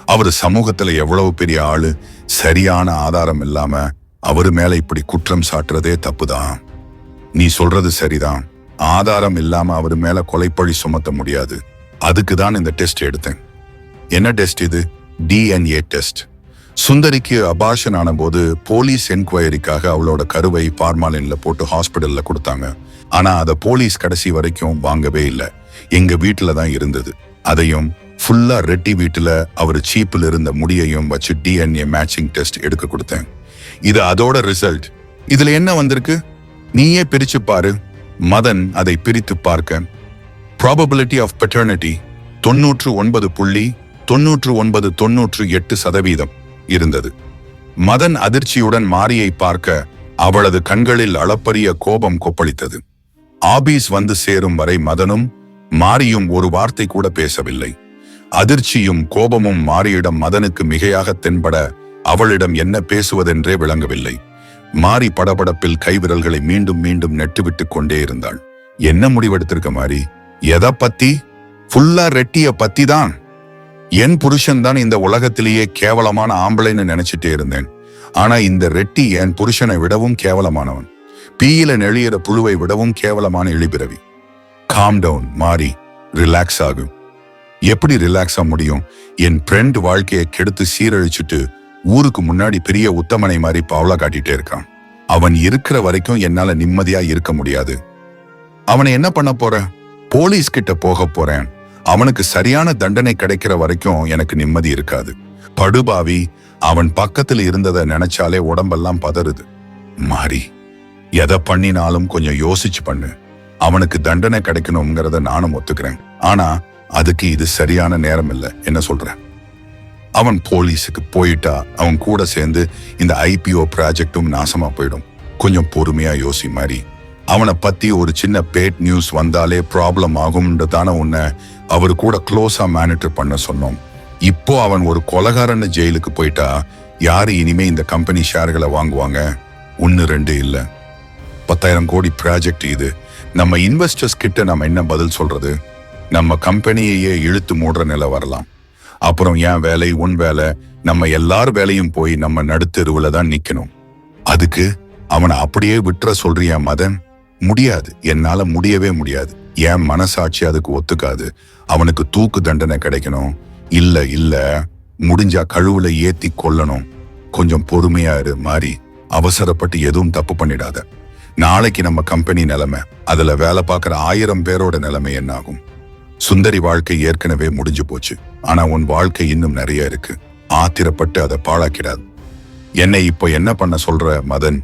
அவரு சமூகத்துல எவ்வளவு பெரிய ஆளு, சரியான ஆதாரம் இல்லாம அவரு மேல இப்படி குற்றம் சாட்டுறதே தப்புதான். நீ சொல்றது சரிதான், ஆதாரம் இல்லாம அவரு மேல கொலைப்பழி சுமத்த முடியாது. அதுக்குதான் இந்த டெஸ்ட் எடுத்தேன். என்ன டெஸ்ட் இது? DNA test. சுந்தரிக்கு அபார்ஷன் ஆன போது போலீஸ் என்கொயரிக்காக அவளோட கருவை பார்மாலின்ல போட்டு ஹாஸ்பிடல்ல கொடுத்தாங்க. ஆனா அத போலீஸ் கடைசி வரைக்கும் வாங்கவே இல்லை. எங்க வீட்டுல தான் இருந்தது. அதையும் ஃபுல்லா ரெட்டி வீட்டுல அவர் சீப்பில் இருந்த முடியையும் வச்சு DNA மேட்சிங் டெஸ்ட் எடுக்க கொடுத்தேன். இது அதோட ரிசல்ட். இதுல என்ன வந்திருக்கு நீயே பிரிச்சு பாரு. மதன் அதை பிரித்து பார்க்க ப்ராபபிலிட்டி ஆஃப் பெட்டர்னிட்டி 99.9998% இருந்தது. மதன் அதிர்ச்சியுடன் மாரியை பார்க்க அவளது கண்களில் அளப்பரிய கோபம் கொப்பளித்தது. ஆபீஸ் வந்து சேரும் வரை மதனும் மாரியும் ஒரு வார்த்தை கூட பேசவில்லை. அதிர்ச்சியும் கோபமும் மாரியிடம் மதனுக்கு மிகையாக தென்பட அவளிடம் என்ன பேசுவதென்றே விளங்கவில்லை. மாரி படபடப்பில் கைவிரல்களை மீண்டும் மீண்டும் நெட்டுவிட்டு கொண்டே இருந்தாள். என்ன முடிவெடுத்திருக்க மாரி? எதை பத்தி? ஃபுல்லா ரெட்டிய பத்தி தான். என் புருஷன் தான் இந்த உலகத்திலேயே கேவலமான ஆம்பளைன்னு நினைச்சிட்டே இருந்தேன். ஆனா இந்த ரெட்டி என் புருஷனை விடவும் கேவலமானவன். பீயில நெளியிற புழுவை விடவும் கேவலமான இழிபிறவி. காம் டவுன் மாரி, ரிலாக்ஸ் ஆகும். எப்படி ரிலாக்ஸா முடியும்? என் ஃப்ரெண்ட் வாழ்க்கையை கெடுத்து சீரழிச்சுட்டு ஊருக்கு முன்னாடி பெரிய உத்தமனை மாதிரி பாவலா காட்டிட்டே இருக்கான். அவன் இருக்கிற வரைக்கும் என்னால நிம்மதியா இருக்க முடியாது. அவனை என்ன பண்ண போற? போலீஸ் கிட்ட போக போறேன். அவனுக்கு சரியான தண்டனை கிடைக்கிற வரைக்கும் எனக்கு நிம்மதி இருக்காது. படுபாவி, அவன் பக்கத்துல இருந்ததை நினைச்சாலே உடம்பெல்லாம் பதறுது. மாறி, எதை பண்ணினாலும் கொஞ்சம் யோசிச்சு பண்ணு. அவனுக்கு தண்டனை கிடைக்கணுங்கிறத நானும் ஒத்துக்கிறேன். ஆனா அதுக்கு இது சரியான நேரம் இல்லை. என்ன சொல்ற? அவன் போலீஸுக்கு போயிட்டா அவன் கூட சேர்ந்து இந்த IPO ப்ராஜெக்டும் நாசமா போயிடும். கொஞ்சம் பொறுமையா யோசி மாறி. அவனை பத்தி ஒரு சின்ன பேட் நியூஸ் வந்தாலே ப்ராப்ளம் ஆகும்ன்றதான உன்னை அவரு கூட க்ளோஸா மானிட்டர் பண்ண சொன்னோம். இப்போ அவன் ஒரு கொலகாரன்னு ஜெயிலுக்கு போயிட்டா யாரு இனிமே இந்த கம்பெனி ஷேர்களை வாங்குவாங்க? 1 2 இல்ல, 10,000 கோடி ப்ராஜெக்ட் இது. நம்ம இன்வெஸ்டர்ஸ் கிட்ட நம்ம என்ன பதில் சொல்றது? நம்ம கம்பெனியையே இழுத்து மூடுற நிலை வரலாம். அப்புறம் என் வேலை, உன் வேலை, நம்ம எல்லார் வேலையும் போய் நம்ம நடுத்தெருவுல தான் நிக்கணும். அதுக்கு அவனை அப்படியே விட்டுற சொல்றியா மதன்? முடியாது, என்னால முடியவே முடியாது. என் மனசாட்சி அதுக்கு ஒத்துக்காது. அவனுக்கு தூக்கு தண்டனை கிடைக்கணும். இல்ல முடிஞ்சா கழுவுல ஏத்தி கொல்லணும். கொஞ்சம் பொறுமையா இரு மாறி. அவசரப்பட்டு எதுவும் தப்பு பண்ணிடாத. நாளைக்கு நம்ம கம்பெனி நிலைமை, அதுல வேலை பார்க்கிற 1000 பேரோட நிலைமை என்ன ஆகும்? சுந்தரி வாழ்க்கை ஏற்கனவே முடிஞ்சு போச்சு. ஆனா உன் வாழ்க்கை இன்னும் நிறைய இருக்கு. ஆத்திரப்பட்டு அதை பாழாக்கிடாது. என்னை இப்போ என்ன பண்ண சொல்ற மதன்?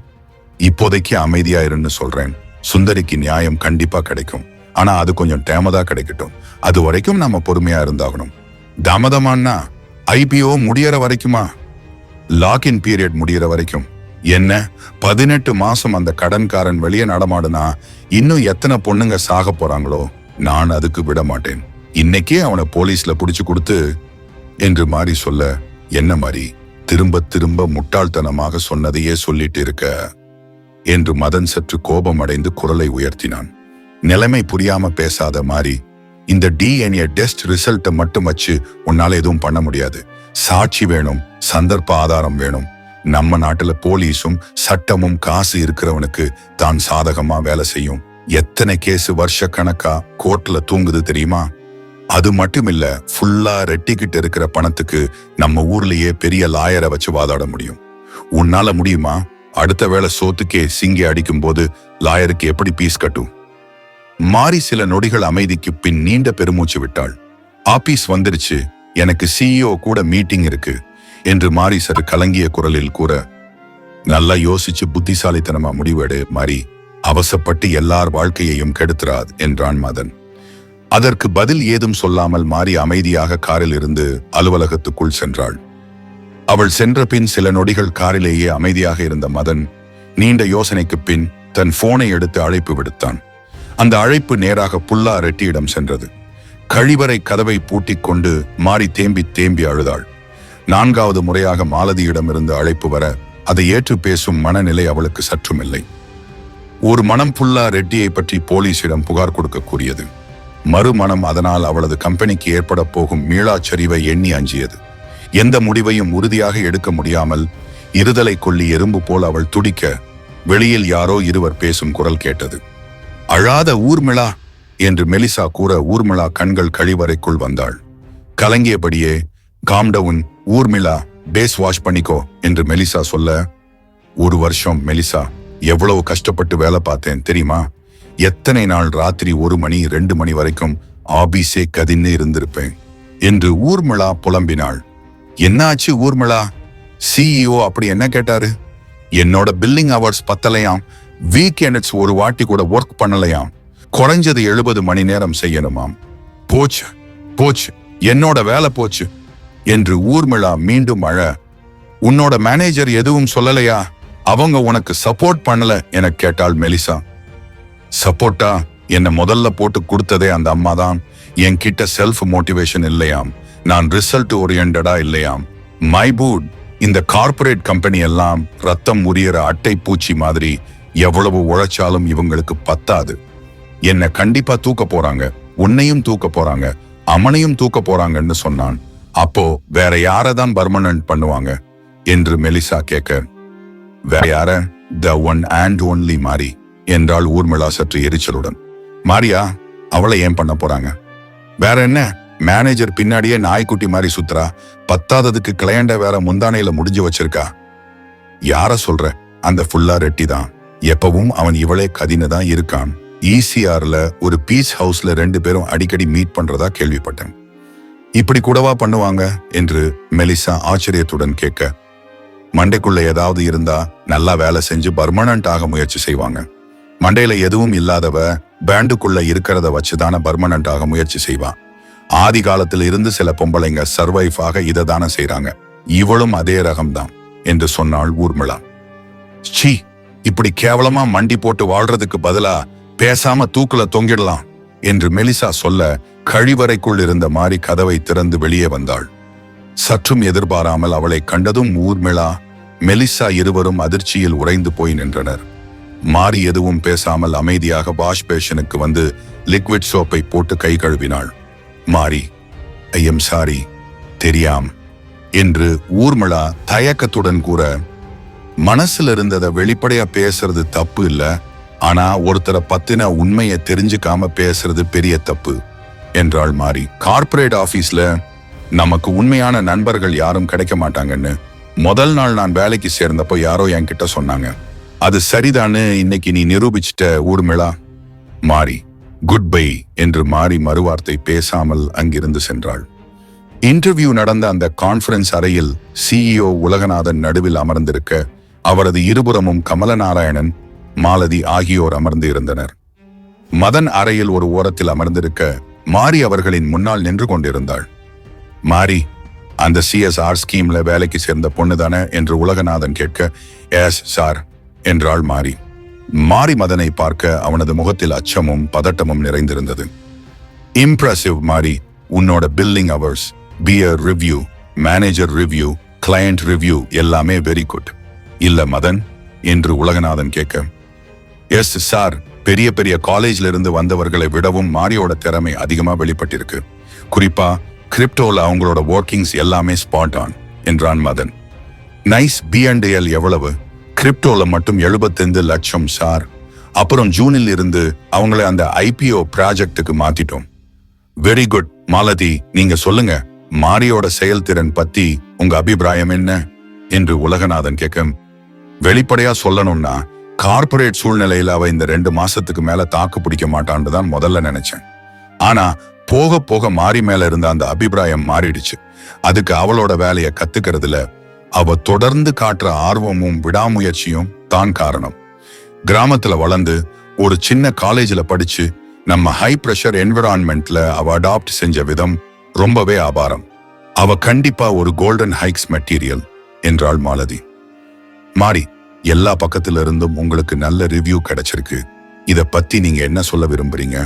இப்போதைக்கு அமைதியா இருன்னு சொல்றேன். சுந்தரிக்கு நியாயம் கண்டிப்பா கிடைக்கும். ஆனா அது கொஞ்சம் டேமதா கிடைக்கட்டும். அது வரைக்கும் நம்ம பொறுமையா இருந்தாகணும். தாமதமானா IPO முடியற வரைக்குமா? லாக்இன் பீரியட் முடியற வரைக்கும். என்ன 18 மாசம் அந்த கடன்காரன் வெளியே நடமாடுனா இன்னும் எத்தனை பொண்ணுங்க சாக போறாங்களோ? நான் அதுக்கு விட மாட்டேன். இன்னைக்கே அவனை போலீஸ்ல புடிச்சு கொடுத்து என்று மாறி சொல்ல, என்ன மாறி திரும்ப திரும்ப முட்டாள்தனமாக சொன்னதையே சொல்லிட்டு இருக்க என்று மதன் சற்று கோபம் அடைந்து குரலை உயர்த்தினான். நிலைமை புரியாம பேசாத மாறி. இந்த DNA டெஸ்ட் ரிசல்ட்டை மட்டும் வச்சு உன்னால எதுவும் பண்ண முடியாது. சாட்சி வேணும், சந்தர்ப்ப ஆதாரம் வேணும். நம்ம நாட்டுல போலீஸும் சட்டமும் காசு இருக்கிறவனுக்கு தான் சாதகமா வேலை செய்யும். எத்தனை கேஸ் வருஷ கணக்கா கோர்ட்ல தூங்குது தெரியுமா? அது மட்டும் இல்ல, ஃபுல்லா ரெட்டிக்கிட்டு இருக்கிற பணத்துக்கு நம்ம ஊர்லயே பெரிய லாயரை வச்சு வாதாட முடியும். உன்னால முடியுமா? அடுத்த வேளை சோத்துக்கே சிங்கி அடிக்கும் போது லாயருக்கு எப்படி பீஸ் கட்டும்? மாறி சில நொடிகள் அமைதிக்கு பின் நீண்ட பெருமூச்சு விட்டாள். ஆபீஸ் வந்துருச்சு, எனக்கு CEO கூட மீட்டிங் இருக்கு என்று மாறி சற்று கலங்கிய குரலில் கூற, நல்லா யோசிச்சு புத்திசாலித்தனமா முடிவெடு மாறி. அவசப்பட்டு எல்லார் வாழ்க்கையையும் கெடுத்துறாது என்றான் மதன். அதற்கு பதில் ஏதும் சொல்லாமல் மாறி அமைதியாக காரில் இருந்து அலுவலகத்துக்குள் சென்றாள். அவள் சென்ற பின் சில நொடிகள் காரிலேயே அமைதியாக இருந்த மதன் நீண்ட யோசனைக்கு பின் தன் போனை எடுத்து அழைப்பு விடுத்தான். அந்த அழைப்பு நேராக புல்லா ரெட்டியிடம் சென்றது. கழிவறை கதவை பூட்டிக் கொண்டு மாறி தேம்பி தேம்பி அழுதாள். 4வது முறையாக மாலதியிடமிருந்து அழைப்பு வர அதை ஏற்று பேசும் மனநிலை அவளுக்கு சற்றுமில்லை. ஒரு மனம் புல்லா ரெட்டியை பற்றி போலீசிடம் புகார் கொடுக்க கூறியது. மறுமணம் அதனால் அவளது கம்பெனிக்கு ஏற்பட போகும் மீளாச்சரிவை எண்ணி அஞ்சியது. எந்த முடிவையும் உறுதியாக எடுக்க முடியாமல் இருதலை கொள்ளி எறும்பு போல் அவள் துடிக்க வெளியில் யாரோ இருவர் பேசும் குரல் கேட்டது. அழாத ஊர்மிளா என்று மெலிசா கூற ஊர்மிளா கண்கள் கழிவறைக்குள் வந்தாள். கலங்கியபடியே, calm down Urmila face wash பண்ணிக்கோ என்று மெலிசா சொல்ல, ஒரு வருஷம் மெலிசா, எவ்வளவு கஷ்டப்பட்டு வேலை பார்த்தேன் தெரியுமா? எத்தனை நாள் ராத்திரி 1 மணி 2 மணி வரைக்கும் ஆபீஸே கதின்னு இருந்திருப்பேன் என்று ஊர்மிளா புலம்பினாள். என்னாச்சு ஊர்மிளா? சிஇஓ அப்படி என்ன கேட்டாரு? என்னோட பில்லிங் அவர்ஸ் பத்தலையாம், வீக்கெண்ட்ஸ் ஒரு வாட்டி கூட ஒர்க் பண்ணலையாம், குறைஞ்சது 70 மணி நேரம் செய்யணுமாம். போச்சு போச்சு, என்னோட வேலை போச்சு என்று ஊர்மிளா மீண்டும் அழ, உன்னோட மேனேஜர் எதுவும் சொல்லலையா? அவங்க உனக்கு சப்போர்ட் பண்ணல என கேட்டாள் மெலிசா. சப்போர்ட்டா? என்ன முதல்ல போட்டு கொடுத்ததே அந்த அம்மா தான். என்கிட்ட செல்ஃப் மோட்டிவேஷன் இல்லையாம், நான் ரிசல்ட் ஓரியன்டா இல்லையாம். மை பூட், இந்த கார்ப்பரேட் கம்பெனி எல்லாம் ரத்தம் உரியற அட்டை பூச்சி மாதிரி, எவ்வளவு உழைச்சாலும் இவங்களுக்கு பத்தாது. என்ன கண்டிப்பா தூக்க போறாங்க, உன்னையும் தூக்க போறாங்க, அவனையும் தூக்க போறாங்கன்னு சொன்னான். அப்போ வேற யாரதான் பர்மனன்ட் பண்ணுவாங்க என்று மெலிசா கேட்க, வேற யார? த ஒன் அண்ட் ஒன்லி மாரி என்றாள் ஊர்மிளா சற்று எரிச்சலுடன். மாரியா? அவளை ஏன் பண்ண போறாங்க? வேற என்ன, மேனேஜர் பின்னாடியே நாய்க்குட்டி மாதிரி சுத்துறா, பத்தாததுக்கு கிளையண்ட வேற முந்தானையில முடிஞ்சு வச்சிருக்கா. யார சொல்ற? அந்த ஃபுல்லா ரெட்டி தான். எப்பவும் அவன் இவளே கதின்னு தான் இருக்கான். ECRல ஒரு பீஸ் ஹவுஸ்ல 2 பேரும் அடிக்கடி மீட் பண்றதா கேள்விப்பட்டேன். இப்படி கூடவா பண்ணுவாங்க என்று மெலிசா ஆச்சரியத்துடன் கேட்க, மண்டைக்குள்ள ஏதாவது இருந்தா நல்லா வேலை செஞ்சு பர்மனன்ட் ஆக முயற்சி செய்வாங்க. மண்டையில எதுவும் இல்லாதவ பேண்டுக்குள்ள இருக்கிறத வச்சுதான பர்மனன்ட் ஆக முயற்சி செய்வா. ஆதி காலத்துல இருந்து சில பொம்பளைங்க சர்வைவ் ஆக இதை தானே செய்யறாங்க. இவளும் அதே ரகம்தான் என்று சொன்னாள் ஊர்மிளா. ச்சீ, இப்படி கேவலமா மண்டி போட்டு வாழ்றதுக்கு பதிலா பேசாம தூக்குல தொங்கிடலாம் என்று மெலிசா சொல்ல, கழிவறைக்குள் இருந்த மாரி கதவை திறந்து வெளியே வந்தாள். சற்றும் எதிர்பாராமல் அவளை கண்டதும் ஊர்மிளா, மெலிசா இருவரும் அதிர்ச்சியில் உறைந்து போய் நின்றனர். மாரி எதுவும் பேசாமல் அமைதியாக வாஷ் பேஷனுக்கு வந்து லிக்விட் சோப்பை போட்டு கை கழுவினாள். மாரி, ஐ எம் சாரி, தெரியாம் என்று ஊர்மிளா தயக்கத்துடன் கூற, மனசுல இருந்ததை வெளிப்படையா பேசுறது தப்பு இல்ல, ஆனா ஒருத்தரை பத்தின உண்மையை தெரிஞ்சுக்காம பேசுறது பெரிய தப்பு என்றாள் மாரி. கார்ப்பரேட் ஆபீஸ்ல நமக்கு உண்மையான நண்பர்கள் யாரும் கிடைக்க மாட்டாங்கன்னு முதல் நாள் நான் வேலைக்கு சேர்ந்தப்போ யாரோ என்கிட்ட சொன்னாங்க. அது சரிதான்னு இன்னைக்கு நீ நிரூபிச்சிட்ட ஊர்மிளா. மாரி, குட் பை என்று மாரி மறுவார்த்தை பேசாமல் அங்கிருந்து சென்றாள். இன்டர்வியூ நடந்த அந்த கான்ஃபரன்ஸ் அறையில் சிஇஓ உலகநாதன் நடுவில் அமர்ந்திருக்க, அவரது இருபுறமும் கமலநாராயணன், மாலதி ஆகியோர் அமர்ந்து இருந்தனர். மதன் அறையில் ஒரு ஓரத்தில் அமர்ந்திருக்க, மாரி அவர்களின் முன்னால் நின்று கொண்டிருந்தாள். மாரி, அந்த CSR ஸ்கீம்ல வேலைக்கு சேர்ந்த பொண்ணு தானே என்று உலகநாதன் கேட்க, எஸ் சார் என்றாள் மாரி. மாரி மதனை பார்க்க அவனது முகத்தில் அச்சமும் பதட்டமும் நிறைந்திருந்தது. இம்ப்ரெசிவ் மாரி, உன்னோட billing hours, peer review, manager review, client review எல்லாமே வெரி குட். இல்ல மதன் என்று உலகநாதன் கேட்க, எஸ் சார், பெரிய பெரிய காலேஜ்ல இருந்து வந்தவர்களை விடவும் மாரியோட திறமை அதிகமா வெளிப்பட்டிருக்கு. குறிப்பா கிரிப்டோல அவங்களோட ஒர்க்கிங்ஸ் எல்லாமே ஸ்பாட் ஆன் என்றான் மதன். நைஸ். B&L எவ்வளவு? கிரிப்டோல மட்டும் 75 லட்சம் சார். அப்புறம் ஜூனில் இருந்து அவங்கள அந்த IPO ப்ராஜெக்டுக்கு மாத்திட்டோம். Very good. மாலதி, நீங்க சொல்லுங்க, மாரியோட செயல்திறன் பத்தி உங்க அபிப்பிராயம் என்ன என்று உலகநாதன் கேட்க, வெளிப்படையா சொல்லணும்னா கார்ப்பரேட் சூழ்நிலையில அவ இந்த 2 மாசத்துக்கு மேல தாக்கு பிடிக்க மாட்டான்னு தான் முதல்ல நினைச்சேன். ஆனா போக போக மாரி மேல இருந்த அந்த அபிப்பிராயம் மாறிடுச்சு. அதுக்கு அவளோட வேலையை கத்துக்கிறதுல அவ தொடர்ந்து காட்டுற ஆர்வமும் விடாமுயற்சியும் தான் காரணம். கிராமத்துல வளர்ந்து ஒரு சின்ன காலேஜ்ல படிச்சு நம்ம ஹை பிரஷர் என்விரான்மெண்ட்ல அவ அடாப்ட் செஞ்ச விதம் ரொம்பவே அபாரம். அவ கண்டிப்பா ஒரு கோல்டன் ஹைக்ஸ் மெட்டீரியல் என்றாள் மாலதி. மாரி, எல்லா பக்கத்துல இருந்தும் உங்களுக்கு நல்ல ரிவ்யூ கிடைச்சிருக்கு. இத பத்தி நீங்க என்ன சொல்ல விரும்புறீங்க?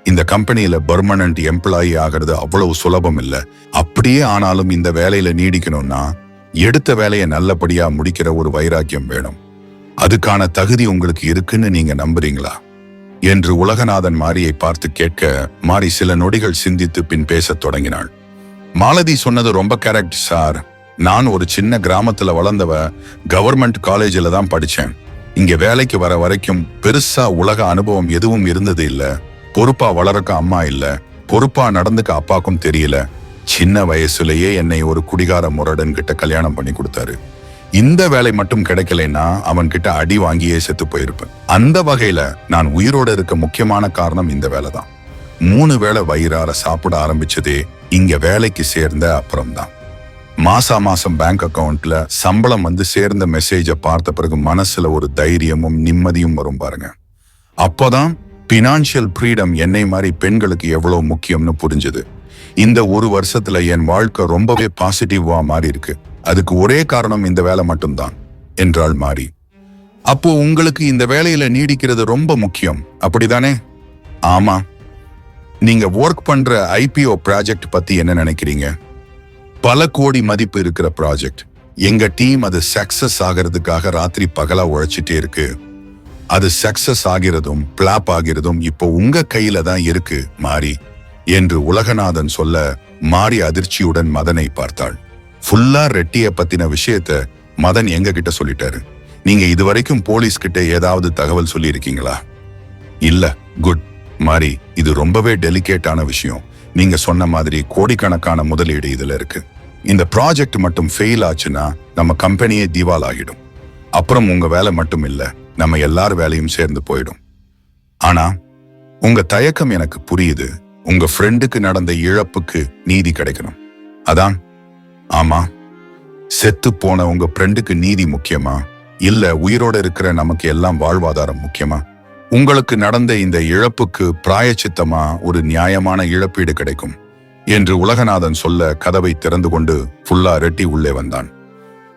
இந்த கம்பெனியில பெர்மனன்ட் எம்ப்ளாயி ஆகிறது அவ்வளவு சுலபம் இல்ல. அப்படியே ஆனாலும் இந்த வேலையில நீடிக்கணும்னா எடுத்த வேலையை நல்லபடியா முடிக்கிற ஒரு வைராக்கியம் வேணும். அதுக்கான தகுதி உங்களுக்கு இருக்குன்னு நீங்க நம்புறீங்களா என்று உலகநாதன் மாரியை பார்த்து கேட்க, மாரி சில நொடிகள் சிந்தித்து பின் பேசத் தொடங்கினாள். மாலதி சொன்னது ரொம்ப கரெக்ட் சார். நான் ஒரு சின்ன கிராமத்துல வளர்ந்தவ, கவர்மெண்ட் காலேஜில தான் படிச்சேன். இங்க வேலைக்கு வர வரைக்கும் பெருசா உலக அனுபவம் எதுவும் இருந்தது இல்ல. பொறுப்பா வளரக்க அம்மா இல்ல, பொறுப்பா நடந்துக்க அப்பாக்கும் தெரியல. சின்ன வயசுலயே என்னை ஒரு குடிகார முரடன் கிட்ட கல்யாணம் பண்ணி கொடுத்தாரு. இந்த வேலை மட்டும் கிடைக்கலைன்னா அவன் கிட்ட அடி வாங்கியே செத்து போயிருப்பேன். அந்த வகையில நான் உயிரோட இருக்க முக்கியமான காரணம் இந்த வேலை தான். 3 வேளை வயிறார சாப்பிட ஆரம்பிச்சதே இங்க வேலைக்கு சேர்ந்த அப்புறம்தான். மாசம் பேங்க் அக்கவுண்ட்ல சம்பளம் வந்து சேர்ந்த மெசேஜை பார்த்த பிறகு மனசுல ஒரு தைரியமும் நிம்மதியும் வரும் பாருங்க. அப்போதான் பினான்சியல் ஃப்ரீடம் என்னை மாதிரி பெண்களுக்கு எவ்வளவு முக்கியம்னு புரிஞ்சுது. இந்த 1 வருஷத்துல என் வாழ்க்கை ரொம்பவே பாசிட்டிவா மாறி இருக்கு. அதுக்கு ஒரே காரணம் இந்த வேலை மட்டும்தான் என்றாள் மாறி. அப்போ உங்களுக்கு இந்த வேலையில நீடிக்கிறது ரொம்ப முக்கியம், அப்படிதானே? ஆமா. நீங்க ஒர்க் பண்ற IPO ப்ராஜெக்ட் பத்தி என்ன நினைக்கிறீங்க? பல கோடி மதிப்பு இருக்கிற ப்ராஜெக்ட். எங்க டீம் அது சக்சஸ் ஆகிறதுக்காக ராத்திரி பகலா உழைச்சிட்டே இருக்கு. அது சக்சஸ் ஆகிறதும் பிளாப் ஆகிறதும் இப்போ உங்க கையில தான் இருக்கு மாறி என்று உலகநாதன் சொல்ல மாறி அதிர்ச்சியுடன் மதனை பார்த்தாள். ஃபுல்லா ரெட்டிய பத்தின விஷயத்த மதன் எங்க கிட்ட சொல்லிட்டாரு. நீங்க இதுவரைக்கும் போலீஸ் கிட்ட ஏதாவது தகவல் சொல்லி இருக்கீங்களா? இல்ல. குட் மாறி, இது ரொம்பவே டெலிகேட்டான விஷயம். நீங்க சொன்ன மாதிரி கோடிக்கணக்கான முதலீடு இதுல இருக்கு. இந்த ப்ராஜெக்ட் மட்டும் ஃபெயில் ஆச்சுன்னா நம்ம கம்பெனியே திவால் ஆகிடும். அப்புறம் உங்க வேலை மட்டும் இல்ல, நம்ம எல்லார் வேலையும் சேர்ந்து போயிடும். ஆனா உங்க தயக்கம் எனக்கு புரியுது. உங்க ஃப்ரெண்டுக்கு நடந்த இழப்புக்கு நீதி கிடைக்கணும், அதான்? ஆமா. செத்து போன உங்க ஃப்ரெண்டுக்கு நீதி முக்கியமா, இல்ல உயிரோட இருக்கிற நமக்கு எல்லாம் வாழ்வாதாரம் முக்கியமா? உங்களுக்கு நடந்த இந்த இழப்புக்கு பிராயச்சித்தமா ஒரு நியாயமான இழப்பீடு கிடைக்கும் என்று உலகநாதன் சொல்ல கதவை திறந்து கொண்டு ஃபுல்லா ரெட்டி உள்ளே வந்தான்.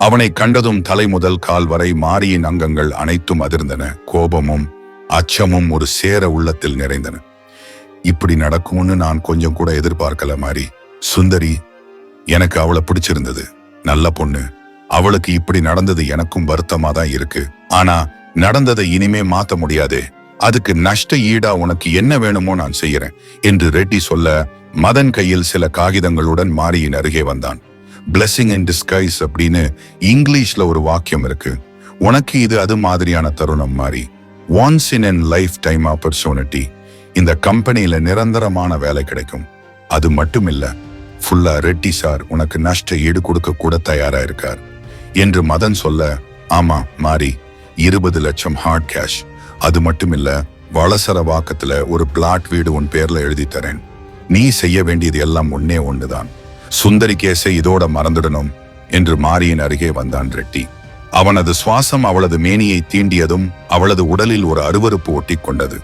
அவனை கண்டதும் தலை முதல் கால் வரை மாரியின் அங்கங்கள் அனைத்தும் அதிர்ந்தன. கோபமும் அச்சமும் ஒரு சேர உள்ளத்தில் நிறைந்தன. இப்படி நடக்கும்னு நான் கொஞ்சம் கூட எதிர்பார்க்கல மாரி. சுந்தரி, எனக்கு அவளை பிடிச்சிருந்தது, நல்ல பொண்ணு. அவளுக்கு இப்படி நடந்தது எனக்கும் வருத்தமா தான் இருக்கு. ஆனா நடந்ததை இனிமே மாத்த முடியாதே. அதுக்கு நஷ்ட ஈடா உனக்கு என்ன வேணுமோ நான் செய்யறேன் என்று ரெட்டி சொல்ல மதன் கையில் சில காகிதங்களுடன் மாரியின் அருகே வந்தான். பிளெஸிங் இன் டிஸ்கைஸ் அப்படின்னு இங்கிலீஷ்ல ஒரு வாக்கியம் இருக்கு. உனக்கு இது அது மாதிரியான தருணம் மாறி. Once in an life time opportunity. இந்த கம்பெனியில நிரந்தரமான வேலை கிடைக்கும். அது மட்டும் இல்ல, ஃபுல்லா ரெட்டி சார் உனக்கு நஷ்ட ஈடு கொடுக்க கூட தயாரா இருக்கார் என்று மதன் சொல்ல, ஆமா மாறி, 20 லட்சம் ஹார்ட் கேஷ். அது மட்டும் இல்ல, வளசர வாக்கத்துல ஒரு பிளாட் வீடு உன் பேர்ல எழுதி தரேன். நீ செய்ய வேண்டியது எல்லாம் ஒன்னே ஒண்ணுதான். சுந்தரி கேஸை இதோட மறந்துடணும் என்று மாரியின் அருகே வந்தான் ரெட்டி. அவனது சுவாசம் அவளது மேனியை தீண்டியதும் அவளது உடலில் ஒரு அருவருப்பு ஒட்டி கொண்டது.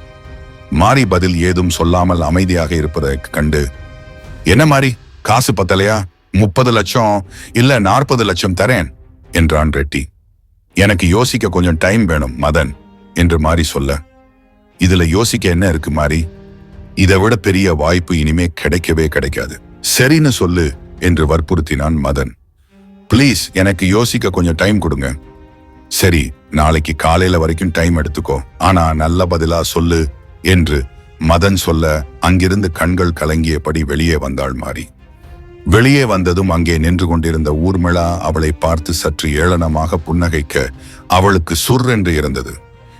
மாரி பதில் ஏதும் சொல்லாமல் அமைதியாக இருப்பதை கண்டு, என்ன மாரி, காசு பத்தலையா? 30 லட்சம் இல்ல 40 லட்சம் தரேன் என்றான் ரெட்டி. எனக்கு யோசிக்க கொஞ்சம் டைம் வேணும் மதன் என்று மாரி சொல்ல, இதுல யோசிக்க என்ன இருக்கு மாரி? இதை விட பெரிய வாய்ப்பு இனிமே கிடைக்கவே கிடைக்காது. சரின்னு சொல்லு என்று வற்புறுத்தினான் மதன். பிளீஸ், எனக்கு யோசிக்க கொஞ்சம் டைம் கொடுங்க. சரி, நாளைக்கு காலையில வரைக்கும் டைம் எடுத்துக்கோ, ஆனா நல்ல பதிலா சொல்லு என்று மதன் சொல்ல அங்கிருந்து கண்கள் கலங்கியபடி வெளியே வந்தாள் மாரி. வெளியே வந்ததும் அங்கே நின்று கொண்டிருந்த ஊர்மிளா அவளை பார்த்து சற்று ஏளனமாக புன்னகைக்க அவளுக்கு சுர்ரென்று இருந்தது.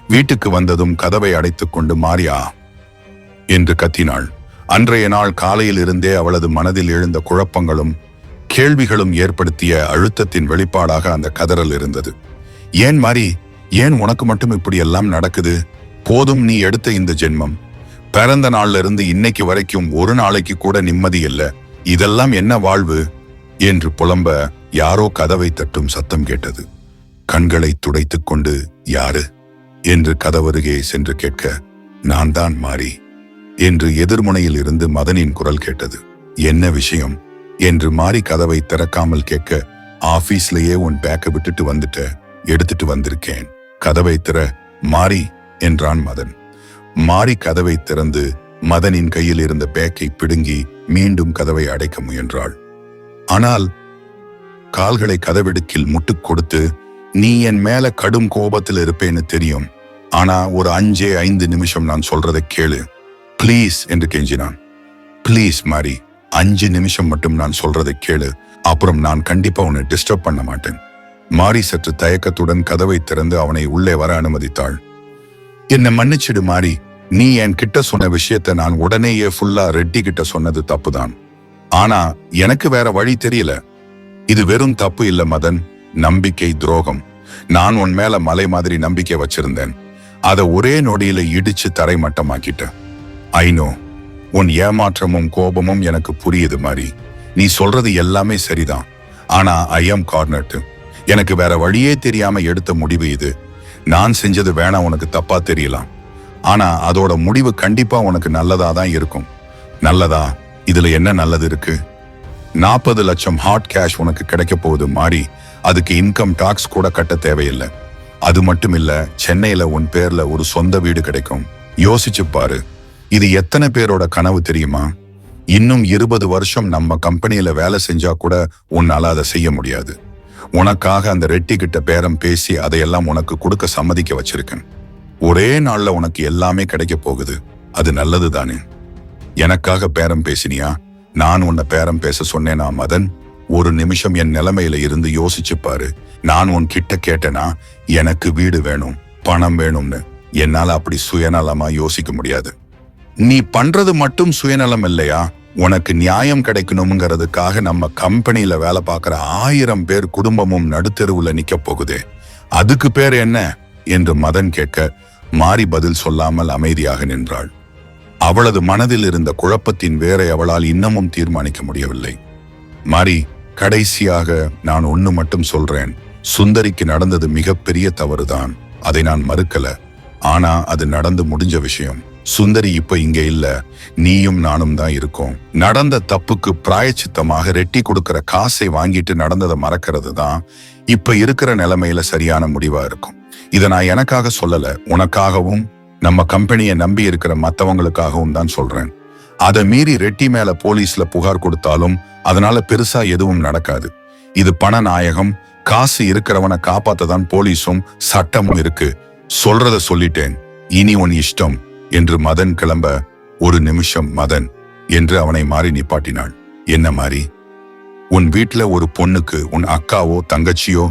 வீட்டுக்கு வந்ததும் கதவை அடைத்துக் கொண்டு மாரியா என்று கத்தினாள். அன்றைய நாள் காலையில் இருந்தே அவளது மனதில் எழுந்த குழப்பங்களும் கேள்விகளும் ஏற்படுத்திய அழுத்தத்தின் வெளிப்பாடாக அந்த கதறல் இருந்தது. ஏன் மாரி, ஏன் உனக்கு மட்டும் இப்படி எல்லாம் நடக்குது? போதும் நீ எடுத்த இந்த ஜென்மம். பிறந்த நாள்ல இருந்து இன்னைக்கு வரைக்கும் ஒரு நாளைக்கு கூட நிம்மதி இல்ல. இதெல்லாம் என்ன வாழ்வு என்று புலம்ப யாரோ கதவை தட்டும் சத்தம் கேட்டது. கண்களை துடைத்துக் கொண்டு யாரு என்று கதவருகே சென்று கேட்க, நான் தான் மாரி என்று எதிர்முனையில் இருந்து மதனின் குரல் கேட்டது. என்ன விஷயம் என்று மாரி கதவை திறக்காமல் கேட்க, ஆபீஸ்லயே உன் பேக்கை விட்டுட்டு வந்துட்ட, எடுத்துட்டு வந்திருக்கேன், கதவை திற மாரி என்றான் மதன். மாரி கதவை திறந்து மதனின் கையில் இருந்த பேக்கை பிடுங்கி மீண்டும் கதவை அடைக்க முயன்றாள். ஆனால் கால்களை கதவிடுக்கில் முட்டுக் கொடுத்து, நீ என் மேல கடும் கோபத்தில் இருப்பேன்னு தெரியும், ஆனா ஒரு 5 நிமிஷம் நான் சொல்றதை கேளு பிளீஸ் என்று கெஞ்சினான். பிளீஸ் மாரி, 5 நிமிஷம் மட்டும் நான் சொல்றதை கேளு, அப்புறம் நான் கண்டிப்பா உன்னை டிஸ்டர்ப் பண்ண மாட்டேன். மாரி சற்று தயக்கத்துடன் கதவை திறந்து அவனை உள்ளே வர அனுமதித்தாள். என்னை மன்னிச்சிடு மாரி, நீ என் கிட்ட சொன்ன விஷயத்த நான் உடனேயே ஃபுல்லா ரெட்டி கிட்ட சொன்னது தப்புதான். ஆனா எனக்கு வேற வழி தெரியல. இது வெறும் தப்பு இல்ல மதன், நம்பிக்கை துரோகம். நான் உன் மேல மலை மாதிரி நம்பிக்கை வச்சிருந்தேன். அதை ஒரே நொடியில இடிச்சு தரைமட்டமாக்கிட்டேன். ஐநோ, உன் ஏமாற்றமும் கோபமும் எனக்கு புரியுது மாதிரி. நீ சொல்றது எல்லாமே சரிதான். ஆனா ஐ எம் கார்னர்டு. எனக்கு வேற வழியே தெரியாம எடுத்த முடிவு இது. நான் செஞ்சது வேணா உனக்கு தப்பா தெரியலாம், ஆனா அதோட முடிவு கண்டிப்பா உனக்கு நல்லதா தான் இருக்கும். நல்லதா? இதுல என்ன நல்லது இருக்கு? 40 லட்சம் ஹாட் கேஷ் உனக்கு கிடைக்க போகுது மாறி. அதுக்கு இன்கம் டாக்ஸ் கூட கட்ட தேவையில்லை. அது மட்டும் இல்ல, சென்னையில உன் பேர்ல ஒரு சொந்த வீடு கிடைக்கும். யோசிச்சு பாரு, இது எத்தனை பேரோட கனவு தெரியுமா? இன்னும் 20 வருஷம் நம்ம கம்பெனியில வேலை செஞ்சா கூட உன்னால அதை செய்ய முடியாது. உனக்காக அந்த ரெட்டி கிட்ட பேரம் பேசி அதையெல்லாம் உனக்கு கொடுக்க சம்மதிக்க வச்சிருக்கேன். ஒரே நாள்ல உனக்கு எல்லாமே கிடைக்க போகுது. அது நல்லது தானே? எனக்காக பேரம் பேசினியா? நான் உன்னை பேரம் பேச சொன்னேனா மதன்? ஒரு நிமிஷம் என் நிலைமையில இருந்து யோசிச்சு பாரு. நான் உன் கிட்ட கேட்டேனா எனக்கு வீடு வேணும், பணம் வேணும்னு? என்னால அப்படி சுயநலமா யோசிக்க முடியாது. நீ பண்றது மட்டும் சுயநலம் இல்லையா? உனக்கு நியாயம் கிடைக்கணுங்கிறதுக்காக நம்ம கம்பெனியில வேலை பார்க்கிற 1000 பேர் குடும்பமும் நடுத்தெருவுல நிக்க போகுதே, அதுக்கு பேர் என்ன என்று மதன் கேட்க மாறி பதில் சொல்லாமல் அமைதியாக நின்றாள். அவளது மனதில் இருந்த குழப்பத்தின் வேரை அவளால் இன்னமும் தீர்மானிக்க முடியவில்லை. மாறி, கடைசியாக நான் ஒண்ணு மட்டும் சொல்றேன். சுந்தரிக்கு நடந்தது மிகப்பெரிய தவறுதான், அதை நான் மறுக்கல. ஆனா அது நடந்து முடிஞ்ச விஷயம். சுந்தரி இப்ப இங்க இல்ல, நீயும் நானும் தான் இருக்கோம். நடந்த தப்புக்கு பிராயச்சித்தமாக ரெட்டி கொடுக்கிற காசை வாங்கிட்டு நடந்ததை மறக்கிறது தான் இப்ப இருக்கிற நிலைமையில சரியான முடிவா இருக்கும். இதை நான் எனக்காக சொல்லல, உனக்காகவும் நம்ம கம்பெனியை நம்பி இருக்கிற மத்தவங்களுக்காகவும் தான் சொல்றேன். அதை மீறி ரெட்டி மேல போலீஸ்ல புகார் கொடுத்தாலும் அதனால பெருசா எதுவும் நடக்காது. இது பண நாயகம். காசு இருக்கிறவனை காப்பாத்ததான் போலீஸும் சட்டமும் இருக்கு. சொல்றத சொல்லிட்டேன், இனி உன் இஷ்டம் என்று மதன் கிளம்ப, ஒரு நிமிஷம் மதன் என்று அவனை மாறி நிப்பாட்டினாள். என்ன மாறி? உன் வீட்டுல ஒரு பொண்ணுக்கு உன் அக்காவோ தங்கச்சியோ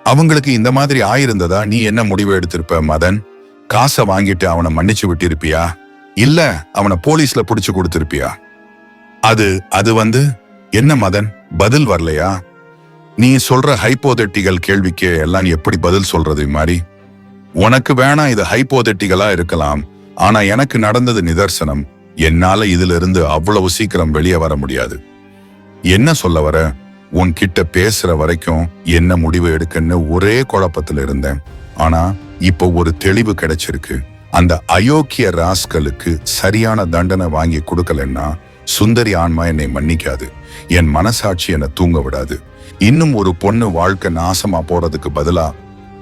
அவங்களுக்கு இந்த மாதிரி ஆயிருந்ததா நீ என்ன முடிவு எடுத்திருப்ப மதன்? காசை வாங்கிட்டு அவனை மன்னிச்சு விட்டிருப்பியா? இல்ல அவனை போலீஸ்ல புடிச்சு கொடுத்திருப்பியா? அது என்ன மதன், பதில் வரலையா? நீ சொல்ற ஹைப்போதெட்டிக்கல் கேள்விக்கு எல்லாம் எப்படி பதில் சொல்றது மாதிரி? உனக்கு வேணா இது ஹைப்போதெட்டிக்கலா இருக்கலாம், ஆனா எனக்கு நடந்தது நிதர்சனம். என்னால இதுல இருந்து அவ்வளவு சீக்கிரம் வெளியே வர முடியாது. என்ன சொல்ல வர? உன்கிட்ட பேசுற வரைக்கும் என்ன முடிவு எடுக்கன்னு ஒரே குழப்பத்துல இருந்தேன். ஆனா இப்போ ஒரு தெளிவு கிடைச்சிருக்கு. அந்த அயோக்கிய ராஸ்கலுக்கு சரியான தண்டனை வாங்கி கொடுக்கலன்னா சுந்தரி ஆன்மா என்னை மன்னிக்காது. என் மனசாட்சி என்னை தூங்க விடாது. இன்னும் ஒரு பொண்ணு வாழ்க்கை நாசமா போறதுக்கு பதிலா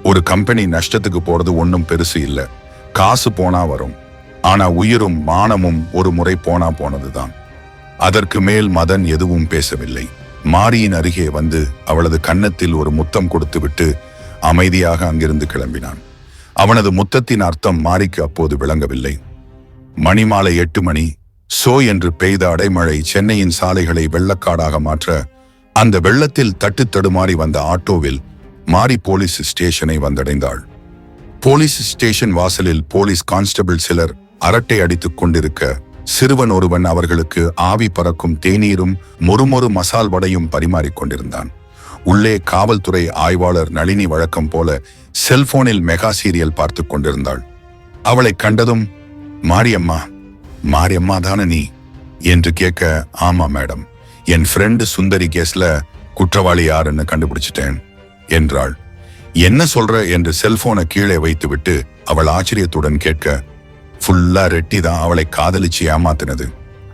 ஒரு கம்பெனி நஷ்டத்துக்கு போறது ஒன்னும் பெருசு இல்ல. காசு போனா வரும், ஆனா உயிரும் மானமும் ஒரு முறை போனா போனதுதான். அதற்கு மேல் மதன் எதுவும் பேசவில்லை. மாரியின் அருகே வந்து அவளது கன்னத்தில் ஒரு முத்தம் கொடுத்து விட்டு அமைதியாக அங்கிருந்து கிளம்பினான். அவனது முத்தத்தின் அர்த்தம் மாரிக்கு அப்போது விளங்கவில்லை. மணிமாலை 8 மணி. சோ என்று பெய்த அடைமழை சென்னையின் சாலைகளை வெள்ளக்காடாக மாற்ற, அந்த வெள்ளத்தில் தட்டு தடுமாறி வந்த ஆட்டோவில் மாரி போலீஸ் ஸ்டேஷனை வந்தடைந்தாள். போலீஸ் ஸ்டேஷன் வாசலில் போலீஸ் கான்ஸ்டபிள் சிலர் அரட்டை அடித்துக் கொண்டிருக்க, சிறுவன் ஒருவன் அவர்களுக்கு ஆவி பறக்கும் தேநீரும் மொறுமொறு மசால் வடையும் பரிமாறிக் கொண்டிருந்தான். உள்ளே காவல்துறை ஆய்வாளர் நளினி வழக்கம் போல செல்போனில் மெகா சீரியல் பார்த்து கொண்டிருந்தாள். அவளை கண்டதும், மாரியம்மா, மாரியம்மா தானே நீ என்று கேட்க, ஆமா மேடம், என் ஃப்ரெண்டு சுந்தரி கேஸ்ல குற்றவாளி யாருன்னு கண்டுபிடிச்சிட்டேன் என்றாள். என்ன சொல்ற என்று செல்போனை கீழே வைத்துவிட்டு அவள் ஆச்சரியத்துடன் கேட்க, ஃபுல்லா ரெட்டி தான் அவளை காதலிச்சு ஏமாத்தினது.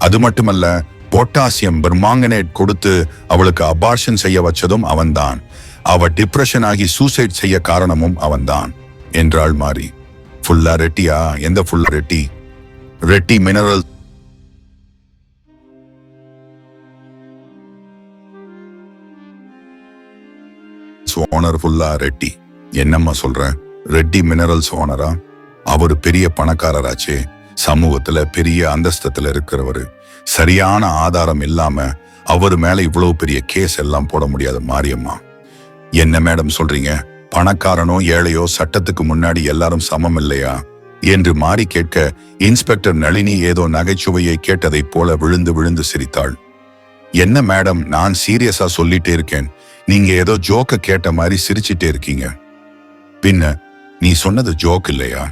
அது மட்டுமல்ல, பொட்டாசியம் பெர்மாங்கனேட் கொடுத்து அவளுக்கு அபார்ஷன் செய்ய வச்சதும் அவன்தான். அவ டிப்ரெஷன் ஆகி சூசைட் செய்ய காரணமும் அவன்தான் என்றாள் மாரி. ஃபுல்லா ரெட்டியா? எந்த ஃபுல்லா ரெட்டி? ரெட்டி மினரல் ஓனர் ஃபுல்லா ரெட்டி. என்னம்மா சொல்ற? ரெட்டி மினரல்ஸ் ஓனரா? அவரு பெரிய பணக்காரராச்சே, சமூகத்துல பெரிய அந்தஸ்தத்துல இருக்கிறவரு. சரியான ஆதாரம் இல்லாம அவரு மேல இவ்வளவு பெரிய கேஸ் எல்லாம் போட முடியாது மாரியம்மா. என்ன மேடம் சொல்றீங்க? பணக்காரனோ ஏழையோ சட்டத்துக்கு முன்னாடி எல்லாரும் சமம் இல்லையா என்று மாறி கேட்க, இன்ஸ்பெக்டர் நளினி ஏதோ நகைச்சுவையை கேட்டதைப் போல விழுந்து விழுந்து சிரித்தாள். என்ன மேடம், நான் சீரியஸா சொல்லிட்டே இருக்கேன், நீங்க ஏதோ ஜோக்க கேட்ட மாதிரி சிரிச்சிட்டே இருக்கீங்க. பின்ன நீ சொன்னது ஜோக் இல்லையா?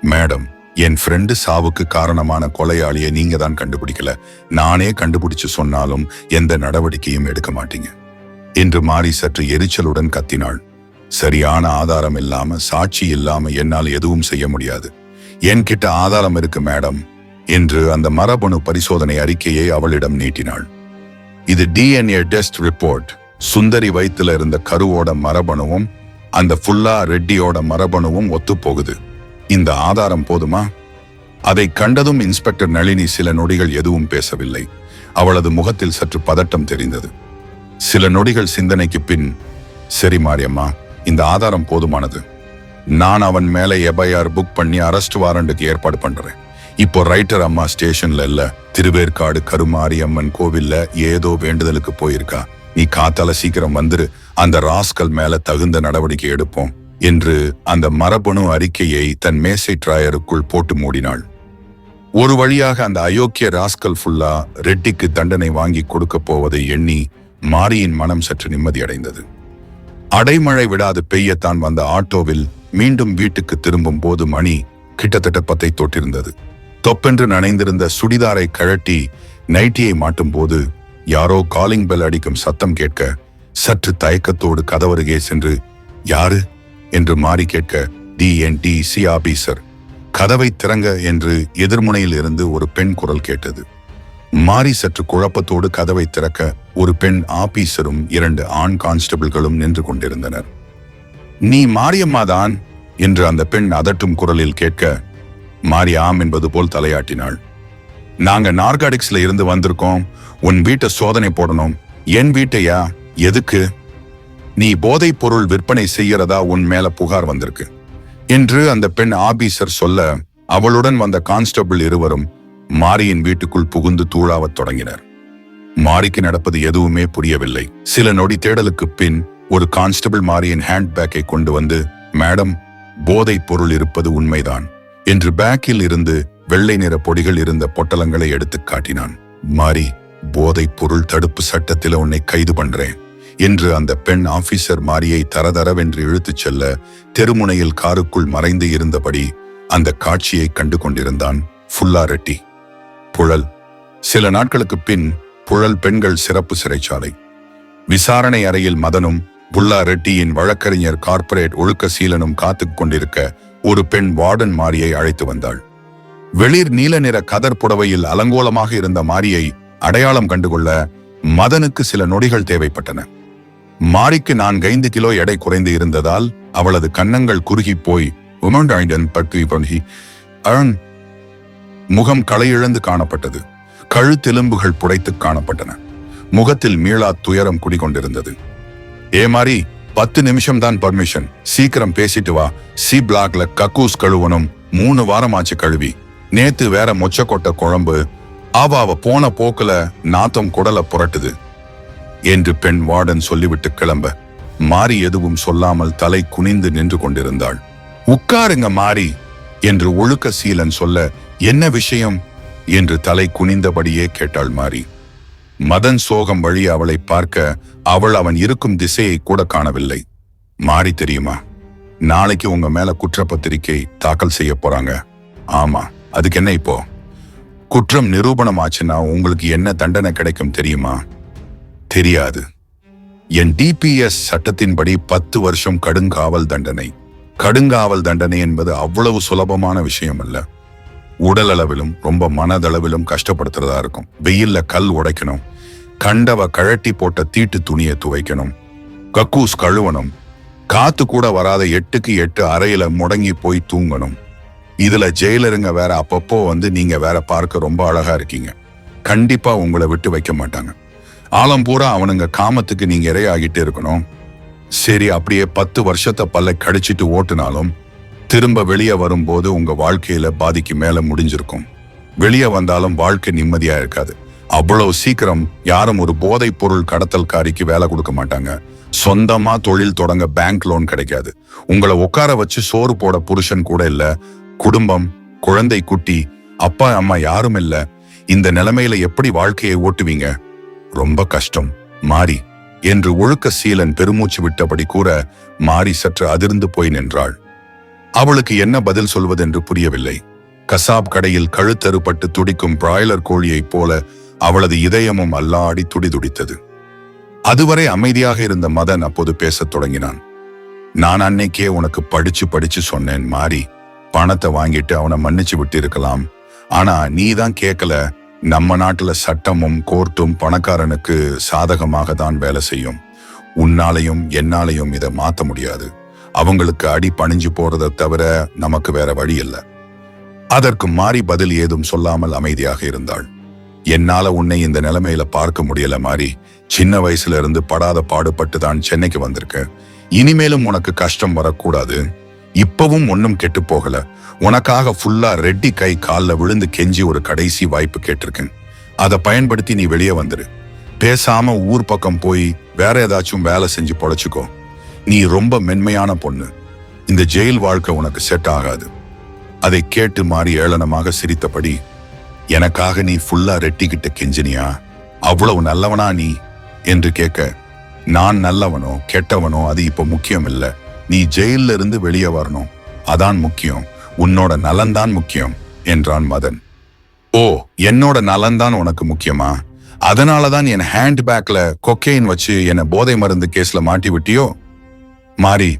மேடம், என் ஃப்ரெண்டு சாவுக்கு காரணமான கொலையாளியை நீங்க தான் கண்டுபிடிக்கல. நானே கண்டுபிடிச்சு சொன்னாலும் எந்த நடவடிக்கையும் எடுக்க மாட்டீங்க என்று மாறி சற்று எரிச்சலுடன் கத்தினாள். சரியான ஆதாரம் இல்லாம, சாட்சி இல்லாம என்னால் எதுவும் செய்ய முடியாது. என்கிட்ட ஆதாரம் இருக்கு மேடம் என்று அந்த மரபணு பரிசோதனை அறிக்கையை அவளிடம் நீட்டினாள். இது DNA டெஸ்ட் ரிப்போர்ட். சுந்தரி வயித்துல இருந்த கருவோட மரபணுவும் அந்த ஃபுல்லா ரெட்டியோட மரபணுவும் ஒத்து போகுது. இந்த ஆதாரம் போதுமா? அதை கண்டதும் இன்ஸ்பெக்டர் நளினி சில நொடிகள் எதுவும் பேசவில்லை. அவளது முகத்தில் சற்று பதட்டம் தெரிந்தது. சில நொடிகள் சிந்தனைக்கு பின், சரி மாரியம்மா, இந்த ஆதாரம் போதுமானது. நான் அவன் மேல எஃப்ஐஆர் புக் பண்ணி அரெஸ்ட் வாரண்டுக்கு ஏற்பாடு பண்றேன். இப்போ ரைட்டர் அம்மா ஸ்டேஷன்ல இல்ல, திருவேற்காடு கருமாரி அம்மன் கோவில்ல ஏதோ வேண்டுதலுக்கு போயிருக்கா. நீ காத்தால சீக்கிரம் வந்துரு, அந்த ராஸ்கல் மேல தகுந்த நடவடிக்கை எடுப்போம் என்று அந்த மரபணு அறிக்கையை தன் மேசை டிராயருக்குள் போட்டு மூடினாள். ஒரு வழியாக அந்த அயோக்கிய ராஸ்கல் ஃபுல்லா ரெட்டிக்கு தண்டனை வாங்கி கொடுக்க போவதை எண்ணி மாரியின் மனம் சற்று நிம்மதியடைந்தது. அடைமழை விடாது பெய்யத்தான் வந்த ஆட்டோவில் மீண்டும் வீட்டுக்கு திரும்பும் போது மணி கிட்டத்தட்ட 10 தொட்டிருந்தது. தொப்பென்று நனைந்திருந்த சுடிதாரை கழட்டி நைட்டியை மாட்டும் போது யாரோ காலிங் பெல் அடிக்கும் சத்தம் கேட்க, சற்று தயக்கத்தோடு கதவருகே சென்று யாரு என்று மாறி கேட்க, DNTC ஆபீசர், கதவை திறங்க என்று எதிர்முனையில் இருந்து ஒரு பெண் குரல் கேட்டது. மாறி சற்று குழப்பத்தோடு கதவை திறக்க ஒரு பெண் ஆபீசரும் 2 ஆண் கான்ஸ்டபிள்களும் நின்று கொண்டிருந்தனர். நீ மாரியம்மாதான் என்று அந்த பெண் அதட்டும் குரலில் கேட்க, மாரி ஆம் என்பது போல் தலையாட்டினாள். நாங்க நார்காடிக்ஸ்ல இருந்து வந்திருக்கோம், உன் வீட்டை சோதனை போடணும். என் வீட்டையா? எதுக்கு? நீ போதைப் பொருள் விற்பனை செய்யறதா உன் மேல புகார் வந்திருக்கு என்று அந்த பெண் ஆபீசர் சொல்ல, அவளுடன் வந்த கான்ஸ்டபிள் இருவரும் மாரியின் வீட்டுக்குள் புகுந்து தூளாவத் தொடங்கினர். மாரிக்கு நடப்பது எதுவுமே புரியவில்லை. சில நொடி தேடலுக்கு பின் ஒரு கான்ஸ்டபிள் மாரியின் ஹேண்ட்பேக்கை கொண்டு வந்து, மேடம், போதைப் பொருள் இருப்பது உண்மைதான் என்று பேக்கில் இருந்து வெள்ளை நிற பொடிகள் இருந்த பொட்டலங்களை எடுத்து காட்டினான். மாரி, போதைப் பொருள் தடுப்பு சட்டத்தில் உன்னை கைது பண்றேன் என்று அந்த பெண் ஆபீசர் மாரியை தரதரவென்று இழுத்துச் செல்ல, தெருமுனையில் காருக்குள் மறைந்து இருந்தபடி அந்த காட்சியை கண்டு கொண்டிருந்தான் ஃபுல்லா ரெட்டி. புழல். சில நாட்களுக்கு பின் புழல் பெண்கள் சிறப்பு சிறைச்சாலை. விசாரணை அறையில் மதனும் புல்லா ரெட்டியின் வழக்கறிஞர் கார்ப்பரேட் ஒழுக்க சீலனும் காத்துக் கொண்டிருக்க ஒரு பெண் வார்டன் மாரியை அழைத்து வந்தாள். வெளிர் நீல நிற கதர் புடவையில் அலங்கோலமாக இருந்த மாரியை அடையாளம் கண்டுகொள்ள மதனுக்கு சில நொடிகள் தேவைப்பட்டன. மாரிக்கு 4-5 கிலோ எடை குறைந்து இருந்ததால் அவளது கன்னங்கள் குறுகி போய் முகம் களையிழந்து காணப்பட்டது. கழுத்தெலும்புகள் புடைத்து காணப்பட்டன. முகத்தில் மீளா துயரம் குடிகொண்டிருந்தது. ஏ மாரி, 10 நிமிஷம் தான் பர்மிஷன், சீக்கிரம் பேசிட்டு வா. சி பிளாக்ல கக்கூஸ் கழுவனும், 3 வாரம் ஆச்சு கழுவி. நேத்து வேற மொச்சக்கொட்டை குழம்பு. அவ போன போக்குல நாத்தம் குடல புரட்டுது என்று பெண் வார்டன் சொல்லிவிட்டு கிளம்ப, மாரி எதுவும் சொல்லாமல் தலை குனிந்து நின்று கொண்டிருந்தாள். உட்காருங்க மாரி என்று ஒழுக்க சீலன் சொல்ல, என்ன விஷயம் என்று தலை குனிந்தபடியே கேட்டாள் மாரி. மதன் சோகம் வழி அவளை பார்க்க அவள் அவன் இருக்கும் திசையை கூட காணவில்லை. மாரி, தெரியுமா, நாளைக்கு உங்க மேல குற்றப்பத்திரிக்கை தாக்கல் செய்ய போறாங்க. ஆமா, அதுக்கு என்ன இப்போ? குற்றம் நிரூபணம் ஆச்சுன்னா உங்களுக்கு என்ன தண்டனை கிடைக்கும் தெரியுமா? தெரியாது. என் DPS சட்டத்தின்படி 10 வருஷம் கடுங்காவல் தண்டனை. கடுங்காவல் தண்டனை என்பது அவ்வளவு சுலபமான விஷயம் அல்ல. உடல் அளவிலும் ரொம்ப மனதளவிலும் கஷ்டப்படுத்துறதா இருக்கும். வெயில்ல கல் உடைக்கணும், கண்டவ கழட்டி போட்ட தீட்டு துணியை துவைக்கணும், கக்கூஸ் கழுவணும், காத்து கூட வராத 8க்கு 8 அறையில முடங்கி போய் தூங்கணும். இதுல ஜெயிலருங்க வேற அப்பப்போ வந்து நீங்க வேற பார்க்க ரொம்ப அழகா இருக்கீங்க, கண்டிப்பா உங்களை விட்டு வைக்க மாட்டாங்க. ஆலம் பூரா அவனுங்க காமத்துக்கு நீங்க இரையாகிட்டு இருக்கணும். சரி, அப்படியே 10 வருஷத்தை பல்ல கடிச்சிட்டு ஓட்டுனாலும் திரும்ப வெளியே வரும்போது உங்க வாழ்க்கையில பாதிக்கு மேல முடிஞ்சிருக்கும். வெளியே வந்தாலும் வாழ்க்கை நிம்மதியா இருக்காது. அவ்வளவு சீக்கிரம் யாரும் ஒரு போதைப் பொருள் கடத்தல்காரிக்கு வேலை கொடுக்க மாட்டாங்க. சொந்தமா தொழில் தொடங்க பேங்க் லோன் கிடைக்காது. உங்களை உட்கார வச்சு சோறு போட புருஷன் கூட இல்ல, குடும்பம், குழந்தை, குட்டி, அப்பா அம்மா யாரும் இல்ல. இந்த நிலைமையில எப்படி வாழ்க்கையை ஓட்டுவீங்க ரொம்ப கஷ்டம் மாறி என்று ஒழுக்கசீலன் பெருமூச்சு விட்டபடி கூற மாறி சற்று அதிர்ந்து போய் நின்றாள். அவளுக்கு என்ன பதில் சொல்வதென்று புரியவில்லை. கசாப் கடையில் கழுத்தறுபட்டு துடிக்கும் பிராய்லர் கோழியைப் போல அவளது இதயமும் அல்லாடி துடிதுடித்தது. அதுவரை அமைதியாக இருந்த மதன் அப்போது பேசத் தொடங்கினான். நான் அன்னைக்கே உனக்கு படிச்சு சொன்னேன் மாறி, பணத்தை வாங்கிட்டு அவனை மன்னிச்சு விட்டு இருக்கலாம். ஆனா நீதான் கேட்கல. நம்ம நாட்டுல சட்டமும் கோர்ட்டும் பணக்காரனுக்கு சாதகமாக தான் வேலை செய்யும். உன்னாலையும் என்னாலையும் இதை மாத்த முடியாது. அவங்களுக்கு அடி பணிஞ்சு போறதை தவிர நமக்கு வேற வழி இல்லை. அதற்கு மாறி பதில் ஏதும் சொல்லாமல் அமைதியாக இருந்தாள். என்னால உன்னை இந்த நிலைமையில பார்க்க முடியல மாறி. சின்ன வயசுல இருந்து படாத பாடுபட்டு தான் சென்னைக்கு வந்திருக்க. இனிமேலும் உனக்கு கஷ்டம் வரக்கூடாது. இப்பவும் ஒன்னும் கெட்டு போகல. உனக்காக ஃபுல்லா ரெட்டி கை காலில் விழுந்து கெஞ்சி ஒரு கடைசி வாய்ப்பு கேட்டிருக்கேன். அதை பயன்படுத்தி நீ வெளியே வந்துரு. பேசாம ஊர் பக்கம் போய் வேற ஏதாச்சும் வேலை செஞ்சு பொழைச்சுக்கோ. நீ ரொம்ப மென்மையான பொண்ணு. இந்த ஜெயில் வாழ்க்கை உனக்கு செட் ஆகாது. அதை கேட்டு மாறி ஏளனமாக சிரித்தபடி, எனக்காக நீ ஃபுல்லா ரெட்டிக்கிட்ட கெஞ்சினியா? அவ்வளவு நல்லவனா நீ என்று கேட்க, நான் நல்லவனோ கெட்டவனோ அது இப்ப முக்கியம் இல்ல. நீ ஜெயில இருந்து வெளியே வரணும், அதான் முக்கியம். உன்னோட நலன்தான் முக்கியம் என்றான் மதன். ஓ, என்னோட நலன்தான் உனக்கு முக்கியமா? அதனாலதான் என் ஹேண்ட் பேக்ல கொக்கைன் வச்சு என்ன போதை மருந்து கேஸ்ல மாட்டி விட்டியோ? மாறி,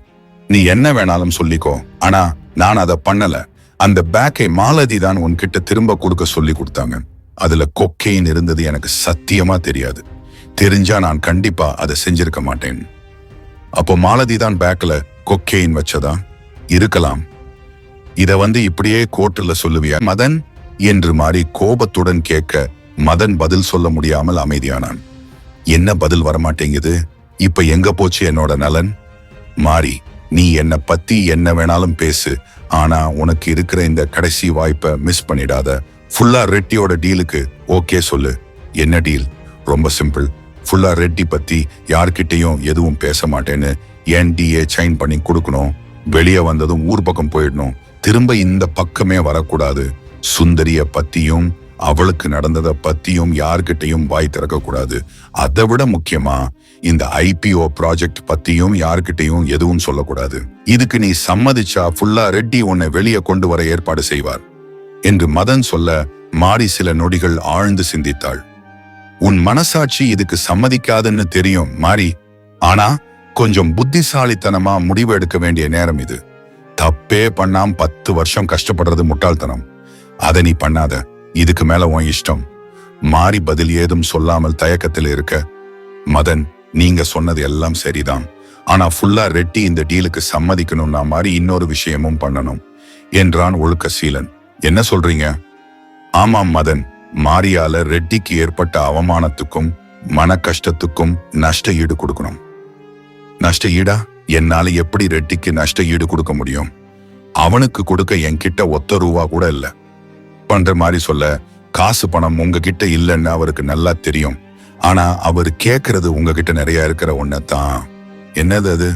நீ என்ன வேணாலும் சொல்லிக்கோ, ஆனா நான் அதை பண்ணல. அந்த பேக்கை மாலதி தான் உன்கிட்ட திரும்ப கொடுக்க சொல்லி கொடுத்தாங்க. அதுல கொக்கைன் இருந்தது எனக்கு சத்தியமா தெரியாது. தெரிஞ்சா நான் கண்டிப்பா அதை செஞ்சிருக்க மாட்டேன். அப்போ மாலதி தான் பேக்ல கொக்கைன் வச்சதா? இருக்கலாம். இத இப்படியே கோர்ட்டுல சொல்லுவியா மதன் என்று மாறி கோபத்துடன் கேட்க, மதன் பதில் சொல்ல முடியாமல் அமைதியானான். என்ன பதில் வரமாட்டேங்குது? இப்ப எங்க போச்சு என்னோட நலன்? மாறி, நீ என்ன பத்தி என்ன வேணாலும் பேசு, ஆனா உனக்கு இருக்கிற இந்த கடைசி வாய்ப்பை மிஸ் பண்ணிடாத. ஃபுல்லா ரெட்டியோட டீலுக்கு ஓகே சொல்லு. என்ன டீல்? ரொம்ப சிம்பிள். ஃபுல்லா ரெட்டி பத்தி யார்கிட்டையும் எதுவும் பேச மாட்டேன்னு NDA சைன் பண்ணி கொடுக்கணும். வெளியே வந்ததும் ஊர் பக்கம் போயிடணும். திரும்ப இந்த பக்கமே வரக்கூடாது. சுந்தரிய பத்தியும் அவளுக்கு நடந்ததை பத்தியும் யார்கிட்டையும் வாய் திறக்க கூடாது. அதை விட முக்கியமா இந்த IPO ப்ராஜெக்ட் பத்தியும் யார்கிட்டையும் எதுவும் சொல்லக்கூடாது. இதுக்கு நீ சம்மதிச்சா ஃபுல்லா ரெட்டி உன்னை வெளியே கொண்டு வர ஏற்பாடு செய்வார் என்று மதன் சொல்ல, மாறி சில நொடிகள் ஆழ்ந்து சிந்தித்தாள். உன் மனசாட்சி இதுக்கு சம்மதிக்காதுன்னு தெரியும் மாறி. ஆனா கொஞ்சம் புத்திசாலித்தனமா முடிவு எடுக்க வேண்டிய நேரம் இது. தப்பே பண்ணாம 10 வருஷம் கஷ்டப்படுறது முட்டாள்தனம். அதை நீ பண்ணாத. இதுக்கு மேல உன் இஷ்டம். மாறி பதில் ஏதும் சொல்லாமல் தயக்கத்தில் இருக்க, மதன், நீங்க சொன்னது எல்லாம் சரிதான். ஆனா ஃபுல்லா ரெட்டி இந்த டீலுக்கு சம்மதிக்கணும்னா மாதிரி இன்னொரு விஷயமும் பண்ணணும் என்றான் ஒழுக்கசீலன். என்ன சொல்றீங்க? ஆமாம் மதன், மாரியால ரெட்டிக்கு ஏற்பட்ட அவமானத்துக்கும் மன கஷ்டத்துக்கும் நஷ்ட ஈடு கொடுக்கணும். நஷ்ட ஈடா? என்னால எப்படி ரெட்டிக்கு நஷ்ட ஈடு கொடுக்க முடியும்? அவனுக்கு கொடுக்க என்கிட்ட ஒத்த ரூபா கூட இல்ல. பண்ற மாதிரி சொல்ல, காசு பணம் உங்ககிட்ட இல்லைன்னு அவருக்கு நல்லா தெரியும். ஆனா அவர் கேக்குறது உங்ககிட்ட நிறைய இருக்கிற ஒன்னதான். என்னது அது?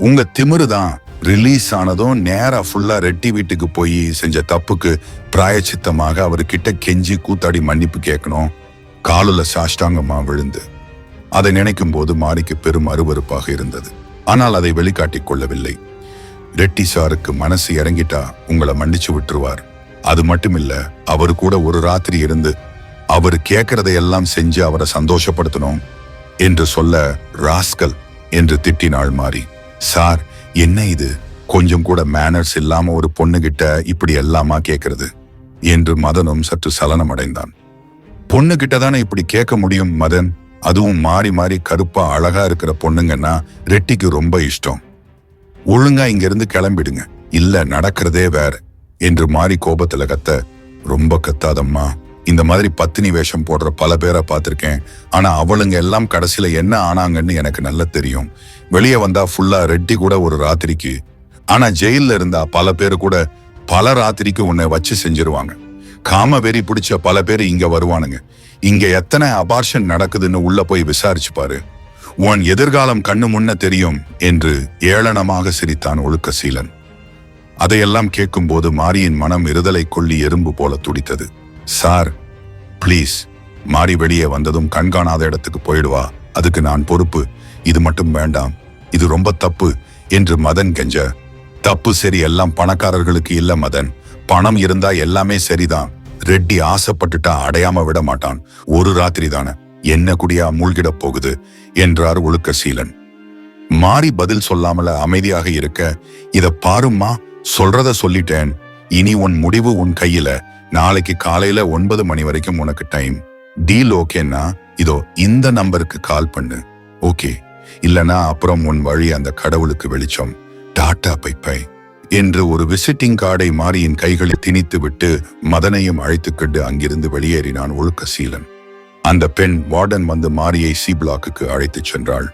உங்க திமிரு தான். ரிலீஸ் ஆனதும் நேரா ஃபுல்லா ரெட்டி வீட்டுக்கு போய் செஞ்ச தப்புக்கு பிராயச்சித்தமாக அவர்கிட்ட கெஞ்சி கூத்தாடி மன்னிப்பு கேட்கணும். காலுல சாஷ்டாங்கமா விழுந்து. அதை நினைக்கும் போது மாரிக்கு பெரும் அருவருப்பாக இருந்தது. ஆனால் அதை வெளிக்காட்டிக் கொள்ளவில்லை. ரெட்டி சாருக்கு மனசு இறங்கிட்டா உங்களை மன்னிச்சு விட்டுருவார். அது மட்டுமில்ல, அவரு கூட ஒரு ராத்திரி இருந்து அவர் கேட்கறதையெல்லாம் செஞ்சு அவரை சந்தோஷப்படுத்தணும் என்று சொல்ல, ராஸ்கல் என்று திட்டினாள் மாறி. சார், என்ன இது? கொஞ்சம் கூட மேனர்ஸ் இல்லாம ஒரு பொண்ணுகிட்ட இப்படி எல்லாமா கேட்கறது என்று மதனும் சற்று சலனம் அடைந்தான். பொண்ணுகிட்ட தானே இப்படி கேட்க முடியும் மதன். அதுவும் மாறி மாறி கருப்பா அழகா இருக்கிற பொண்ணுங்கன்னா ரெட்டிக்கு ரொம்ப இஷ்டம். ஒழுங்கா இங்க இருந்து கிளம்பிடுங்க, இல்ல நடக்கிறதே வேற என்று மாறி கோபத்துல கத்த. ரொம்ப கத்தாதம்மா. இந்த மாதிரி பத்தினி வேஷம் போடுற பல பேரை பார்த்திருக்கேன். ஆனா அவளுங்க எல்லாம் கடைசியில என்ன ஆனாங்கன்னு எனக்கு நல்லா தெரியும். வெளியே வந்தா ஃபுல்லா ரெட்டி கூட ஒரு ராத்திரிக்கு, ஆனா ஜெயில இருந்தா பல பேரு கூட பல ராத்திரிக்கு உன்னை வச்சு செஞ்சிருவாங்க. காம வெறி பிடிச்ச பல பேர் இங்க வருவானுங்க. இங்க எத்தனை அபார்ஷன் நடக்குதுன்னு உள்ள போய் விசாரிச்சு பாரு. உன் எதிர்காலம் கண்ணு முன்ன தெரியும் என்று ஏளனமாக சிரித்தான் ஒழுக்கசீலன். அதையெல்லாம் கேட்கும் போது மாரியின் மனம் இருதலை கொள்ளி எறும்பு போல துடித்தது. சார், பிளீஸ், மாறி வெளியே வந்ததும் கண்காணாத இடத்துக்கு போயிடுவா, அதுக்கு நான் பொறுப்பு, இது மட்டும் வேண்டாம், இது ரொம்ப தப்பு என்று மதன் கெஞ்ச. தப்பு சரி எல்லாம் பணக்காரர்களுக்கு இல்ல மதன், பணம் இருந்தா எல்லாமே சரிதான். ரெட்டி ஆசைப்பட்டுட்டா அடையாம விட மாட்டான், ஒரு ராத்திரி தானே, என்ன குடியா மூழ்கிட போகுது என்றார் ஒழுக்கசீலன். மாறி பதில் சொல்லாமல அமைதியாக இருக்க, இத பாரும்மா, சொல்றத சொல்லிட்டேன், இனி உன் முடிவு உன் கையில, நாளைக்கு காலையில 9 மணி வரைக்கும் உனக்கு டைம். டீல் ஓகேன்னா இதோ இந்த நம்பருக்கு கால் பண்ணு, ஓகே, இல்லனா அப்புறம் உன் வழி அந்த கடவுளுக்கு வெளிச்சம், டாட்டா பை பை என்று ஒரு விசிட்டிங் கார்டை மாரியின் கைகளில் திணித்து விட்டு மதனையும் அழைத்துக்கிட்டு அங்கிருந்து வெளியேறினான் ஒழுக்கசீலன். அந்த பெண் வார்டன் வந்து மாரியை சி பிளாக்குக்கு அழைத்துச் சென்றாள்.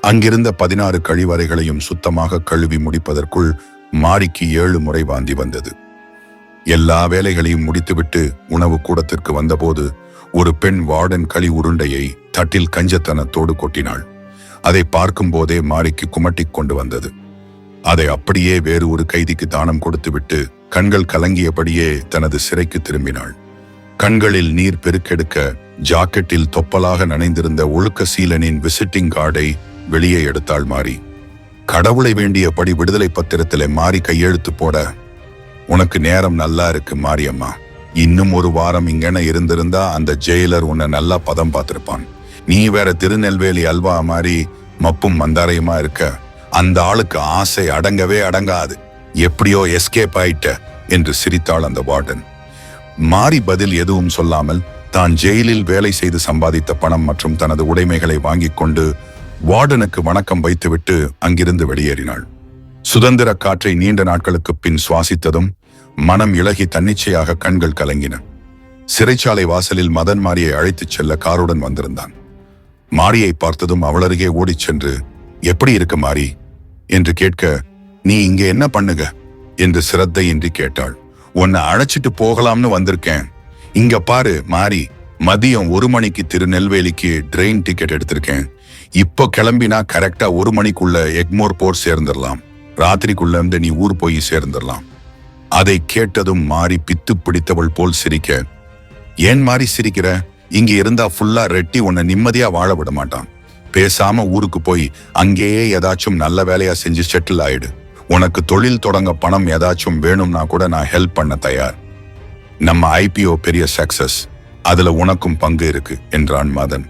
அங்கிருந்த 16 கழிவறைகளையும் சுத்தமாக கழுவி முடிப்பதற்குள் மாரிக்கு 7 முறை வாந்தி வந்தது. எல்லா வேலைகளையும் முடித்துவிட்டு உணவு கூடத்திற்கு வந்தபோது ஒரு பெண் வார்டன் களி உருண்டையை தட்டில் கஞ்சத்தனத்தோடு கொட்டினாள். அதை பார்க்கும் போதே மாரிக்கு குமட்டிக் கொண்டு வந்தது. அதை அப்படியே வேறு ஒரு கைதிக்கு தானம் கொடுத்துவிட்டு கண்கள் கலங்கியபடியே தனது சிறைக்கு திரும்பினாள். கண்களில் நீர் பெருக்கெடுக்க ஜாக்கெட்டில் தொப்பலாக நனைந்திருந்த ஒழுக்கசீலனின் விசிட்டிங் கார்டை வெளியே எடுத்தாள் மாரி. கடவுளை வேண்டியபடி விடுதலை பத்திரத்திலே மாரி கையெழுத்து போட, உனக்கு நேரம் நல்லா இருக்கு மாரியம்மா, இன்னும் ஒரு வாரம் இங்கன இருந்திருந்தா அந்த ஜெயிலர் உன்னை நல்லா பதம் பார்த்திருப்பான். நீ வேற திருநெல்வேலி அல்வா மாதிரி மப்பும் மந்தாரையுமா இருக்க, அந்த ஆளுக்கு ஆசை அடங்கவே அடங்காது, எப்படியோ எஸ்கேப் ஆயிட்ட என்று சிரித்தாள் அந்த வார்டன். மாரி பதில் எதுவும் சொல்லாமல் தான் ஜெயிலில் வேலை செய்து சம்பாதித்த பணம் மற்றும் தனது உடைமைகளை வாங்கிக் கொண்டு வார்டனுக்கு வணக்கம் வைத்துவிட்டு அங்கிருந்து வெளியேறினாள். சுதந்திர காற்றை நீண்ட நாட்களுக்கு பின் சுவாசித்ததும் மனம் இளகி தன்னிச்சையாக கண்கள் கலங்கின. சிறைச்சாலை வாசலில் மதன் மாரியை அழைத்துச் செல்ல காருடன் வந்திருந்தான். மாரியை பார்த்ததும் அவளருகே ஓடிச் சென்று, எப்படி இருக்கு மாரி என்று கேட்க, நீ இங்க என்ன பண்ணுக என்று சிரத்தையின்றி கேட்டாள். உன்னை அழைச்சிட்டு போகலாம்னு வந்திருக்கேன். இங்க பாரு மாரி, மதியம் 1 மணிக்கு திருநெல்வேலிக்கு ட்ரெயின் டிக்கெட் எடுத்திருக்கேன். இப்போ கிளம்பினா கரெக்டா 1 மணிக்குள்ள எக்மோர் போர் சேர்ந்துடலாம். ராத்திரிக்குள்ள இருந்து நீ ஊர் போய் சேர்ந்துடலாம். அதை கேட்டதும் மாரி பித்து பிடித்தவள் போல் சிரிக்க, ஏன் மாரி சிரிக்கிற? இங்க இருந்தா ஃபுல்லா ரெட்டி உன்னை நிம்மதியா வாழ விட மாட்டான். பேசாம ஊருக்கு போய் அங்கேயே ஏதாச்சும் நல்ல வேலையா செஞ்சு செட்டில் ஆயிடு. உனக்கு தொழில் தொடங்க பணம் ஏதாச்சும் வேணும்னா கூட நான் ஹெல்ப் பண்ண தயார். நம்ம IPO பெரிய சக்சஸ், அதுல உனக்கும் பங்கு இருக்கு என்றான் மதன்.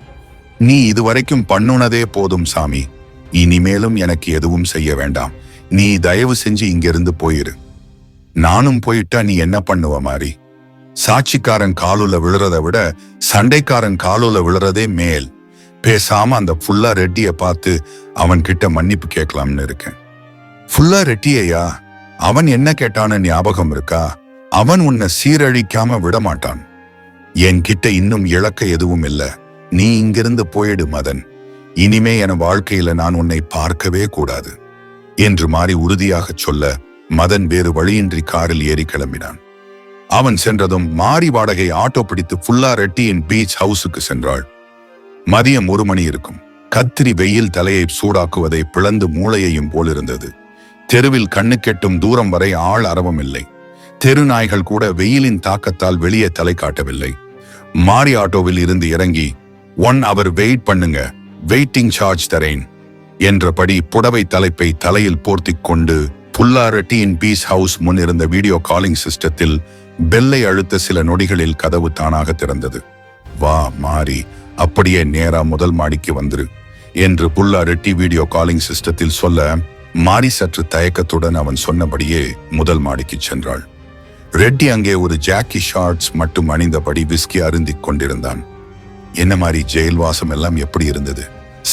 நீ இதுவரைக்கும் பண்ணுனதே போதும் சாமி, இனிமேலும் எனக்கு எதுவும் செய்ய வேண்டாம். நீ தயவு செஞ்சு இங்கிருந்து போயிரு. நானும் போயிட்டா நீ என்ன பண்ணுவ மாரி? சாட்சிக்காரன் காலுல விழுறத விட சண்டைக்காரன் காலுல விழுறதே மேல். பேசாம அந்த ஃபுல்லா ரெட்டிய பார்த்து அவன் கிட்ட மன்னிப்பு கேட்கலாம்னு இருக்கேன். ஃபுல்லா ரெட்டியா? அவன் என்ன கேட்டான்னு ஞாபகம் இருக்கா? அவன் உன்னை சீரழிக்காம விட மாட்டான். என்கிட்ட இன்னும் இழக்க எதுவும் இல்ல. நீ இங்கிருந்து போயிடு மதன். இனிமே என் வாழ்க்கையில நான் உன்னை பார்க்கவே கூடாது என்று மாறி உறுதியாக சொல்ல, மதன் வேறு வழியின்றி காரில் ஏறி கிளம்பினான். அவன் சென்றதும் மாறி வாடகை ஆட்டோ பிடித்து ஃபுல்லா ரெட்டியின் பீச் ஹவுஸுக்கு சென்றாள். மதியம் 1 மணி இருக்கும். கத்திரி வெயில் தலையை சூடாக்குவதை பிளந்து மூளையையும் போலிருந்தது. தெருவில் கண்ணு கெட்டும் தூரம் வரை ஆள் அரவம் இல்லை. தெரு நாய்கள் கூட வெயிலின் தாக்கத்தால் வெளியே தலை காட்டவில்லை. மாறி ஆட்டோவில் இருந்து இறங்கி 1 hour வெயிட் பண்ணுங்க, வெயிட்டிங் சார்ஜ் தரேன் என்றபடி புடவை தலைப்பை தலையில் போர்த்திக் கொண்டு புல்லா ரெட்டியின் பீஸ் ஹவுஸ் முன் இருந்த வீடியோ காலிங் சிஸ்டத்தில் பெல்லை அழுத்த சில நொடிகளில் கதவு தானாக திறந்தது. வா மாறி, அப்படியே நேரா முதல் மாடிக்கு வந்துரு என்று புல்லா ரெட்டி வீடியோ காலிங் சிஸ்டத்தில் சொல்ல, மாறி சற்று தயக்கத்துடன் அவன் சொன்னபடியே முதல் மாடிக்கு சென்றாள். ரெட்டி அங்கே ஒரு ஜாக்கி ஷார்ட்ஸ் மட்டும் அணிந்தபடி விஸ்கி அருந்திக் கொண்டிருந்தான். என்ன மாதிரி ஜெயில் வாசம் எல்லாம் எப்படி இருந்தது?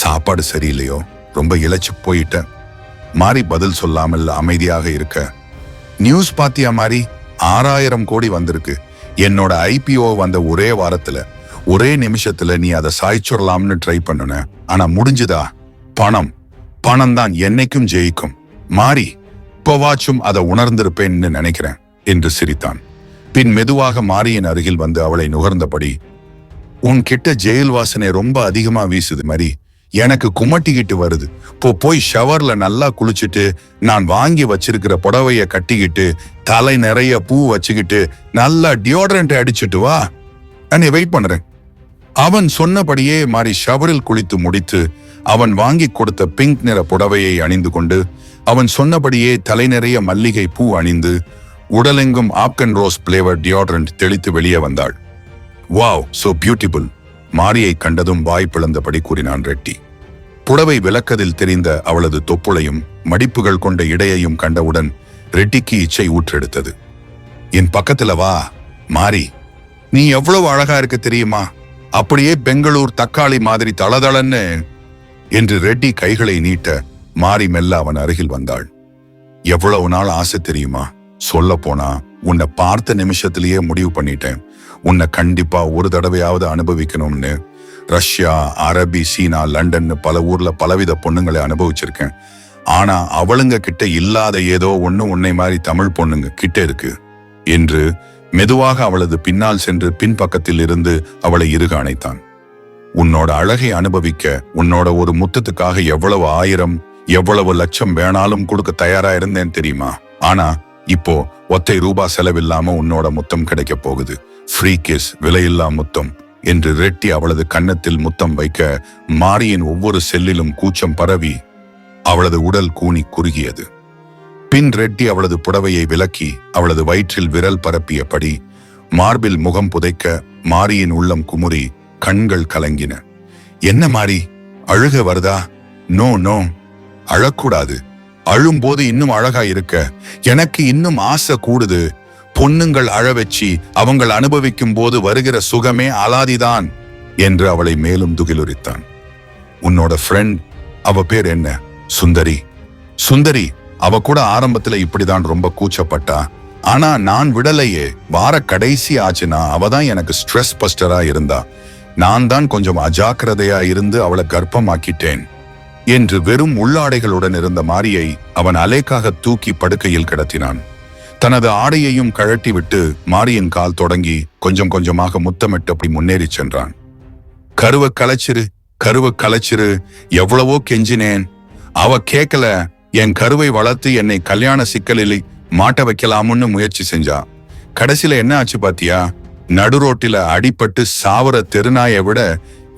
சாப்பாடு சரியில்லையோ? ரொம்ப இளைச்சு போயிட்ட. மாறி பதில் சொல்லாமல் அமைதியாக இருக்க, நியூஸ் பாத்தியா மாறி? 6000 கோடி வந்திருக்கு. என்னோட IPO வந்த ஒரே வாரத்துல, ஒரே நிமிஷத்துல நீ அதை சாய்ச்சுடலாம்னு ட்ரை பண்ணுன. ஆனா முடிஞ்சுதா? பணம் பணம் தான் என்னைக்கும் ஜெயிக்கும் மாறி, இப்போவாச்சும் அதை உணர்ந்திருப்பேன்னு நினைக்கிறேன் என்று சிரித்தான். பின் மெதுவாக மாரியின் அருகில் வந்து அவளை நுகர்ந்தபடி, உன்கிட்ட ஜெயில் வாசனை ரொம்ப அதிகமா வீசுது மாதிரி, எனக்கு குமட்டிக்கிட்டு வருது. போய் ஷவர்ல நல்லா குளிச்சுட்டு நான் வாங்கி வச்சிருக்கிற புடவைய கட்டிக்கிட்டு தலை நிறைய பூ வச்சுக்கிட்டு நல்லா டியோட்ரண்ட் அடிச்சுட்டு வா, நான் வெயிட் பண்றேன். அவன் சொன்னபடியே மாறி ஷவரில் குளித்து முடித்து அவன் வாங்கி கொடுத்த பிங்க் நிற புடவையை அணிந்து கொண்டு அவன் சொன்னபடியே தலை நிறைய மல்லிகை பூ அணிந்து உடலெங்கும் ஆப்கன் ரோஸ் பிளேவர் டியோட்ரண்ட் தெளித்து வெளியே வந்தாள். Wow, so beautiful! மாரியை கண்டதும் வாய் பிளந்தபடி கூறினான் ரெட்டி. புடவை விளக்கதில் தெரிந்த அவளது தொப்புளையும் மடிப்புகள் கொண்ட இடையையும் கண்டவுடன் ரெட்டிக்கு இச்சை ஊற்றெடுத்தது. என் பக்கத்துல வா மாரி, நீ எவ்வளவு அழகா இருக்க தெரியுமா? அப்படியே பெங்களூர் தக்காளி மாதிரி தளதளன்னு என்று ரெட்டி கைகளை நீட்ட மாரி மெல்ல அவன் அருகில் வந்தாள். எவ்வளவு நாள் ஆசை தெரியுமா? சொல்ல போனா உன்னை பார்த்த நிமிஷத்திலேயே முடிவு பண்ணிட்டேன். உன்னை கண்டிப்பா ஒரு தடவையாவது அனுபவிக்கணும்னு. ரஷ்யா, அரபி, சீனா, லண்டன் பல ஊர்ல பலவித பொண்ணுங்களை அனுபவிச்சிருக்கேன். ஆனா அவளுங்க கிட்ட இல்லாத ஏதோ ஒண்ணு உன்னை மாதிரி தமிழ் பொண்ணுங்க கிட்ட இருக்கு என்று மெதுவாக அவளது பின்னால் சென்று பின்பக்கத்தில் இருந்து அவளை இறுக அணைத்தான். உன்னோட அழகை அனுபவிக்க உன்னோட ஒரு முத்தத்துக்காக எவ்வளவு 1000 எவ்வளவு லட்சம் வேணாலும் கொடுக்க தயாரா இருந்தேன் தெரியுமா? ஆனா இப்போ ஒத்தை ரூபாய் செலவில்லாம உன்னோட முத்தம் கிடைக்க போகுது. ஃப்ரீ கிஸ், விலையில்லா முத்தம் என்று ரெட்டி அவளது கன்னத்தில் முத்தம் வைக்க மாரியின் ஒவ்வொரு செல்லிலும் கூச்சம் பரவி அவளது உடல் கூனி குறுகியது. பின் ரெட்டி அவளது புடவையை விலக்கி அவளது வயிற்றில் விரல் பரப்பியபடி மார்பில் முகம் புதைக்க மாரியின் உள்ளம் குமுறி கண்கள் கலங்கின. என்ன மாரி, அழுக வருதா? நோ நோ, அழக்கூடாது. அழும்போது இன்னும் அழகா இருக்க எனக்கு இன்னும் ஆசை கூடுது. பொண்ணுங்கள் அழ வச்சு அவங்கள் அனுபவிக்கும் போது வருகிற சுகமே அலாதிதான் என்று அவளை மேலும் துகிலுரித்தான். உன்னோட ஃப்ரெண்ட், அவ பேர் என்ன? சுந்தரி. சுந்தரி, அவ கூட ஆரம்பத்துல இப்படிதான் ரொம்ப கூச்சப்பட்டா. ஆனா நான் விடலையே. வார கடைசி ஆச்சுன்னா அவதான் எனக்கு ஸ்ட்ரெஸ் பஸ்டரா இருந்தா. நான் தான் கொஞ்சம் அஜாக்கிரதையா இருந்து அவளை கர்ப்பமாக்கிட்டேன் என்று வெறும் உள்ளாடைகளுடன் இருந்த மாரியை அவன் அலேக்காக தூக்கி படுக்கையில் கிடத்தினான். தனது ஆடையையும் கழட்டி விட்டு மாரியின் கால் தொடங்கி கொஞ்சம் கொஞ்சமாக முத்தமிட்டு அப்படி முன்னேறி சென்றான். கருவ கலைச்சிரு, கருவ கலைச்சிரு, எவ்வளவோ கெஞ்சினேன். அவ கேட்கல. என் கருவை வளர்த்து என்னை கல்யாண சிக்கலில் மாட்ட வைக்கலாமுன்னு முயற்சி செஞ்சா. கடைசியில என்ன ஆச்சு பாத்தியா? நடு ரோட்டில அடிபட்டு சாவர தெருநாயை விட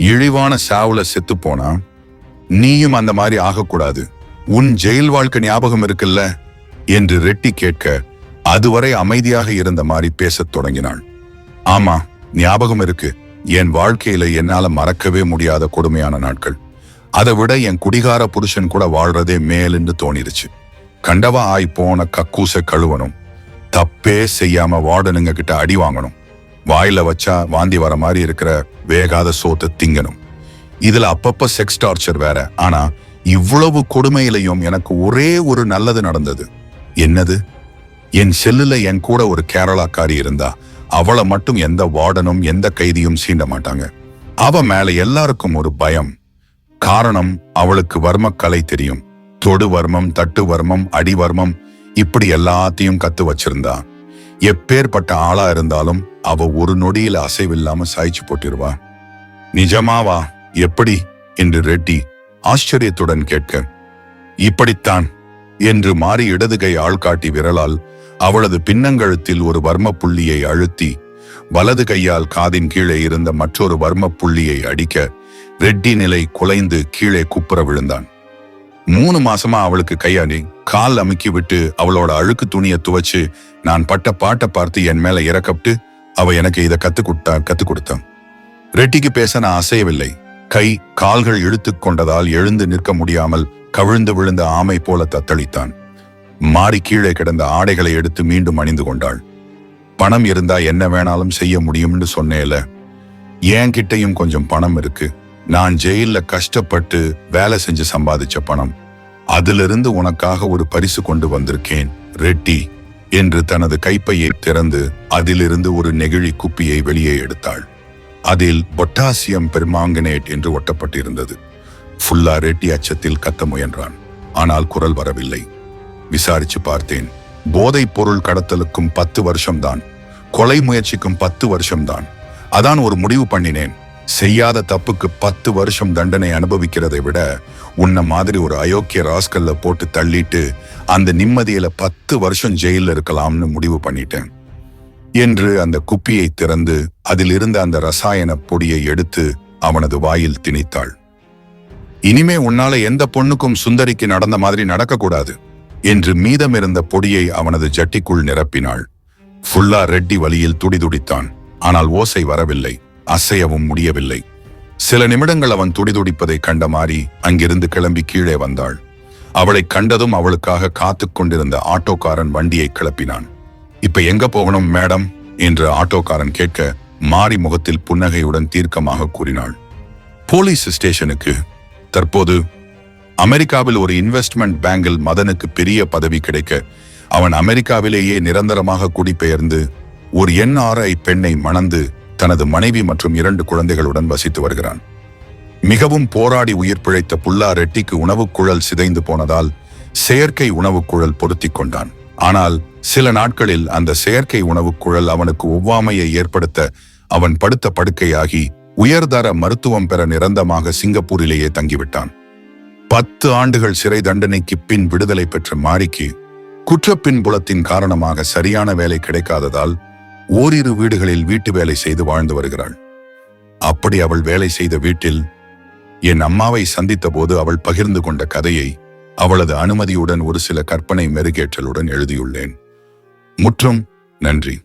இழிவான சாவுல செத்து போனா. நீயும் அந்த மாதிரி ஆகக்கூடாது. உன் ஜெயில் வாழ்க்கை ஞாபகம் இருக்குல்ல என்று ரெட்டி கேட்க அதுவரை அமைதியாக இருந்த மாதிரி பேசத் தொடங்கினாள். ஆமா, ஞாபகம் இருக்கு. என் வாழ்க்கையில என்னால மறக்கவே முடியாத கொடுமையான நாட்கள். அதை விட என் குடிகார புருஷன் கூட வாழ்றதே மேலுன்னு தோணிருச்சு. கண்டவா ஆய் போன கக்கூச கழுவணும். தப்பே செய்யாம வார்டனுங்க கிட்ட அடி வாங்கணும். வாயில வச்சா வாந்தி வர மாதிரி இருக்கிற வேகாத சோத்தை திங்கணும். இதுல அப்பப்ப செக்ஸ் டார்ச்சர் வேற. ஆனா இவ்வளவு கொடுமையிலையும் எனக்கு ஒரே ஒரு நல்லது நடந்தது. என்னது? என் செல்லுல என் கூட ஒரு கேரளாக்காரி இருந்தா. அவளை மட்டும் எந்த வார்டனும் எந்த கைதியும் சீண்ட மாட்டாங்க. அவ மேல எல்லாருக்கும் ஒரு பயம். காரணம், அவளுக்கு வர்மக்கலை தெரியும். தொடு வர்மம், தட்டு வர்மம், அடிவர்மம் இப்படி எல்லாத்தையும் கத்து வச்சிருந்தா. எப்பேற்பட்ட ஆளா இருந்தாலும் அவ ஒரு நொடியில அசைவில்லாம சாய்ச்சி போட்டிருவா. நிஜமாவா? எப்படி என்று ரெட்டி ஆச்சரியத்துடன் கேட்க, இப்படித்தான் என்று மாறி இடதுகை ஆள்காட்டி விரலால் அவளது பின்னங்கழுத்தில் ஒரு வர்ம புள்ளியை அழுத்தி வலது கையால் காதின் கீழே இருந்த மற்றொரு வர்ம புள்ளியை அடிக்க ரெட்டி நிலை குலைந்து கீழே குப்புற விழுந்தான். 3 மாசமா அவளுக்கு கையாடி கால் அமுக்கி விட்டு அவளோட அழுக்கு துணியை துவச்சு நான் பட்ட பாட்டை பார்த்து என் மேல இறக்கப்பட்டு அவ எனக்கு இதை கத்து கொடுத்தான். ரெட்டிக்கு பேச நான் அசையவில்லை. கை கால்கள் இழுத்து கொண்டதால் எழுந்து நிற்க முடியாமல் கவிழ்ந்து விழுந்த ஆமை போல தத்தளித்தான். மாறி கீழே கிடந்த ஆடைகளை எடுத்து மீண்டும் அணிந்து கொண்டாள். பணம் இருந்தா என்ன வேணாலும் செய்ய முடியும்னு சொன்னேல. என் கிட்டையும் கொஞ்சம் பணம் இருக்கு. நான் ஜெயில கஷ்டப்பட்டு வேலை செஞ்சு சம்பாதிச்ச பணம். அதிலிருந்து உனக்காக ஒரு பரிசு கொண்டு வந்திருக்கேன் ரெட்டி என்று தனது கைப்பையை திறந்து அதிலிருந்து ஒரு நெகிழி குப்பியை வெளியே எடுத்தாள். அதில் பொட்டாசியம் பெர்மாங்கனேட் என்று ஒட்டப்பட்டிருந்தது. ஃபுல்லா ரெட்டி அச்சத்தில் கத்த முயன்றான். ஆனால் குரல் வரவில்லை. விசாரிச்சு பார்த்தேன். போதைப் பொருள் கடத்தலுக்கும் 10 வருஷம்தான், கொலை முயற்சிக்கும் 10 வருஷம்தான். அதான் ஒரு முடிவு பண்ணினேன். செய்யாத தப்புக்கு 10 வருஷம் தண்டனை அனுபவிக்கிறதை விட உன்ன மாதிரி ஒரு அயோக்கிய ராஸ்கல்ல போட்டு தள்ளிட்டு அந்த நிம்மதியில 10 வருஷம் ஜெயில இருக்கலாம்னு முடிவு பண்ணிட்டேன். என்று அந்த குப்பியை திறந்து அதில் இருந்த அந்த ரசாயன பொடியை எடுத்து அவனது வாயில் திணித்தாள். இனிமே உன்னால எந்த பொண்ணுக்கும் சுந்தரிக்கு நடந்த மாதிரி நடக்கக்கூடாது என்று மீதமிருந்த பொடியை அவனது ஜட்டிக்குள் நிரப்பினாள். ஃபுல்லா ரெட்டி வலியில் துடிதுடித்தான். ஆனால் ஓசை வரவில்லை, அசையவும் முடியவில்லை. சில நிமிடங்கள் அவன் துடிதுடிப்பதை கண்ட மாறி அங்கிருந்து கிளம்பி கீழே வந்தாள். அவளை கண்டதும் அவளுக்காக காத்து கொண்டிருந்த ஆட்டோக்காரன் வண்டியை கிளப்பினான். இப்ப எங்க போகணும் மேடம் என்று ஆட்டோக்காரன் கேட்க மாறி முகத்தில் புன்னகையுடன் தீர்க்கமாக கூறினாள். போலீஸ் ஸ்டேஷனுக்கு. தற்போது அமெரிக்காவில் ஒரு இன்வெஸ்ட்மெண்ட் பேங்கில் மதனுக்கு பெரிய பதவி கிடைக்க அவன் அமெரிக்காவிலேயே நிரந்தரமாக குடிபெயர்ந்து ஒரு NRI பெண்ணை மணந்து தனது மனைவி மற்றும் 2 குழந்தைகளுடன் வசித்து வருகிறான். மிகவும் போராடி உயிர் பிழைத்த புல்லா ரெட்டிக்கு உணவுக்குழல் சிதைந்து போனதால் செயற்கை உணவுக்குழல் பொருத்தி கொண்டான். ஆனால் சில நாட்களில் அந்த செயற்கை உணவுக்குழல் அவனுக்கு ஒவ்வாமையை ஏற்படுத்த அவன் படுத்த படுக்கையாகி உயர்தர மருத்துவம் பெற நிரந்தரமாக சிங்கப்பூரிலேயே தங்கிவிட்டான். 10 ஆண்டுகள் சிறை தண்டனைக்கு பின் விடுதலை பெற்ற மாரிக்கு குற்றப்பின்புலத்தின் காரணமாக சரியான வேலை கிடைக்காததால் ஓரிரு வீடுகளில் வீட்டு வேலை செய்து வாழ்ந்து வருகிறாள். அப்படி அவள் வேலை செய்த வீட்டில் என் அம்மாவை சந்தித்த போது அவள் பகிர்ந்து கொண்ட கதையை அவளது அனுமதியுடன் ஒரு சில கற்பனை மெருகேற்றலுடன் எழுதியுள்ளேன். முற்றும் நன்றி.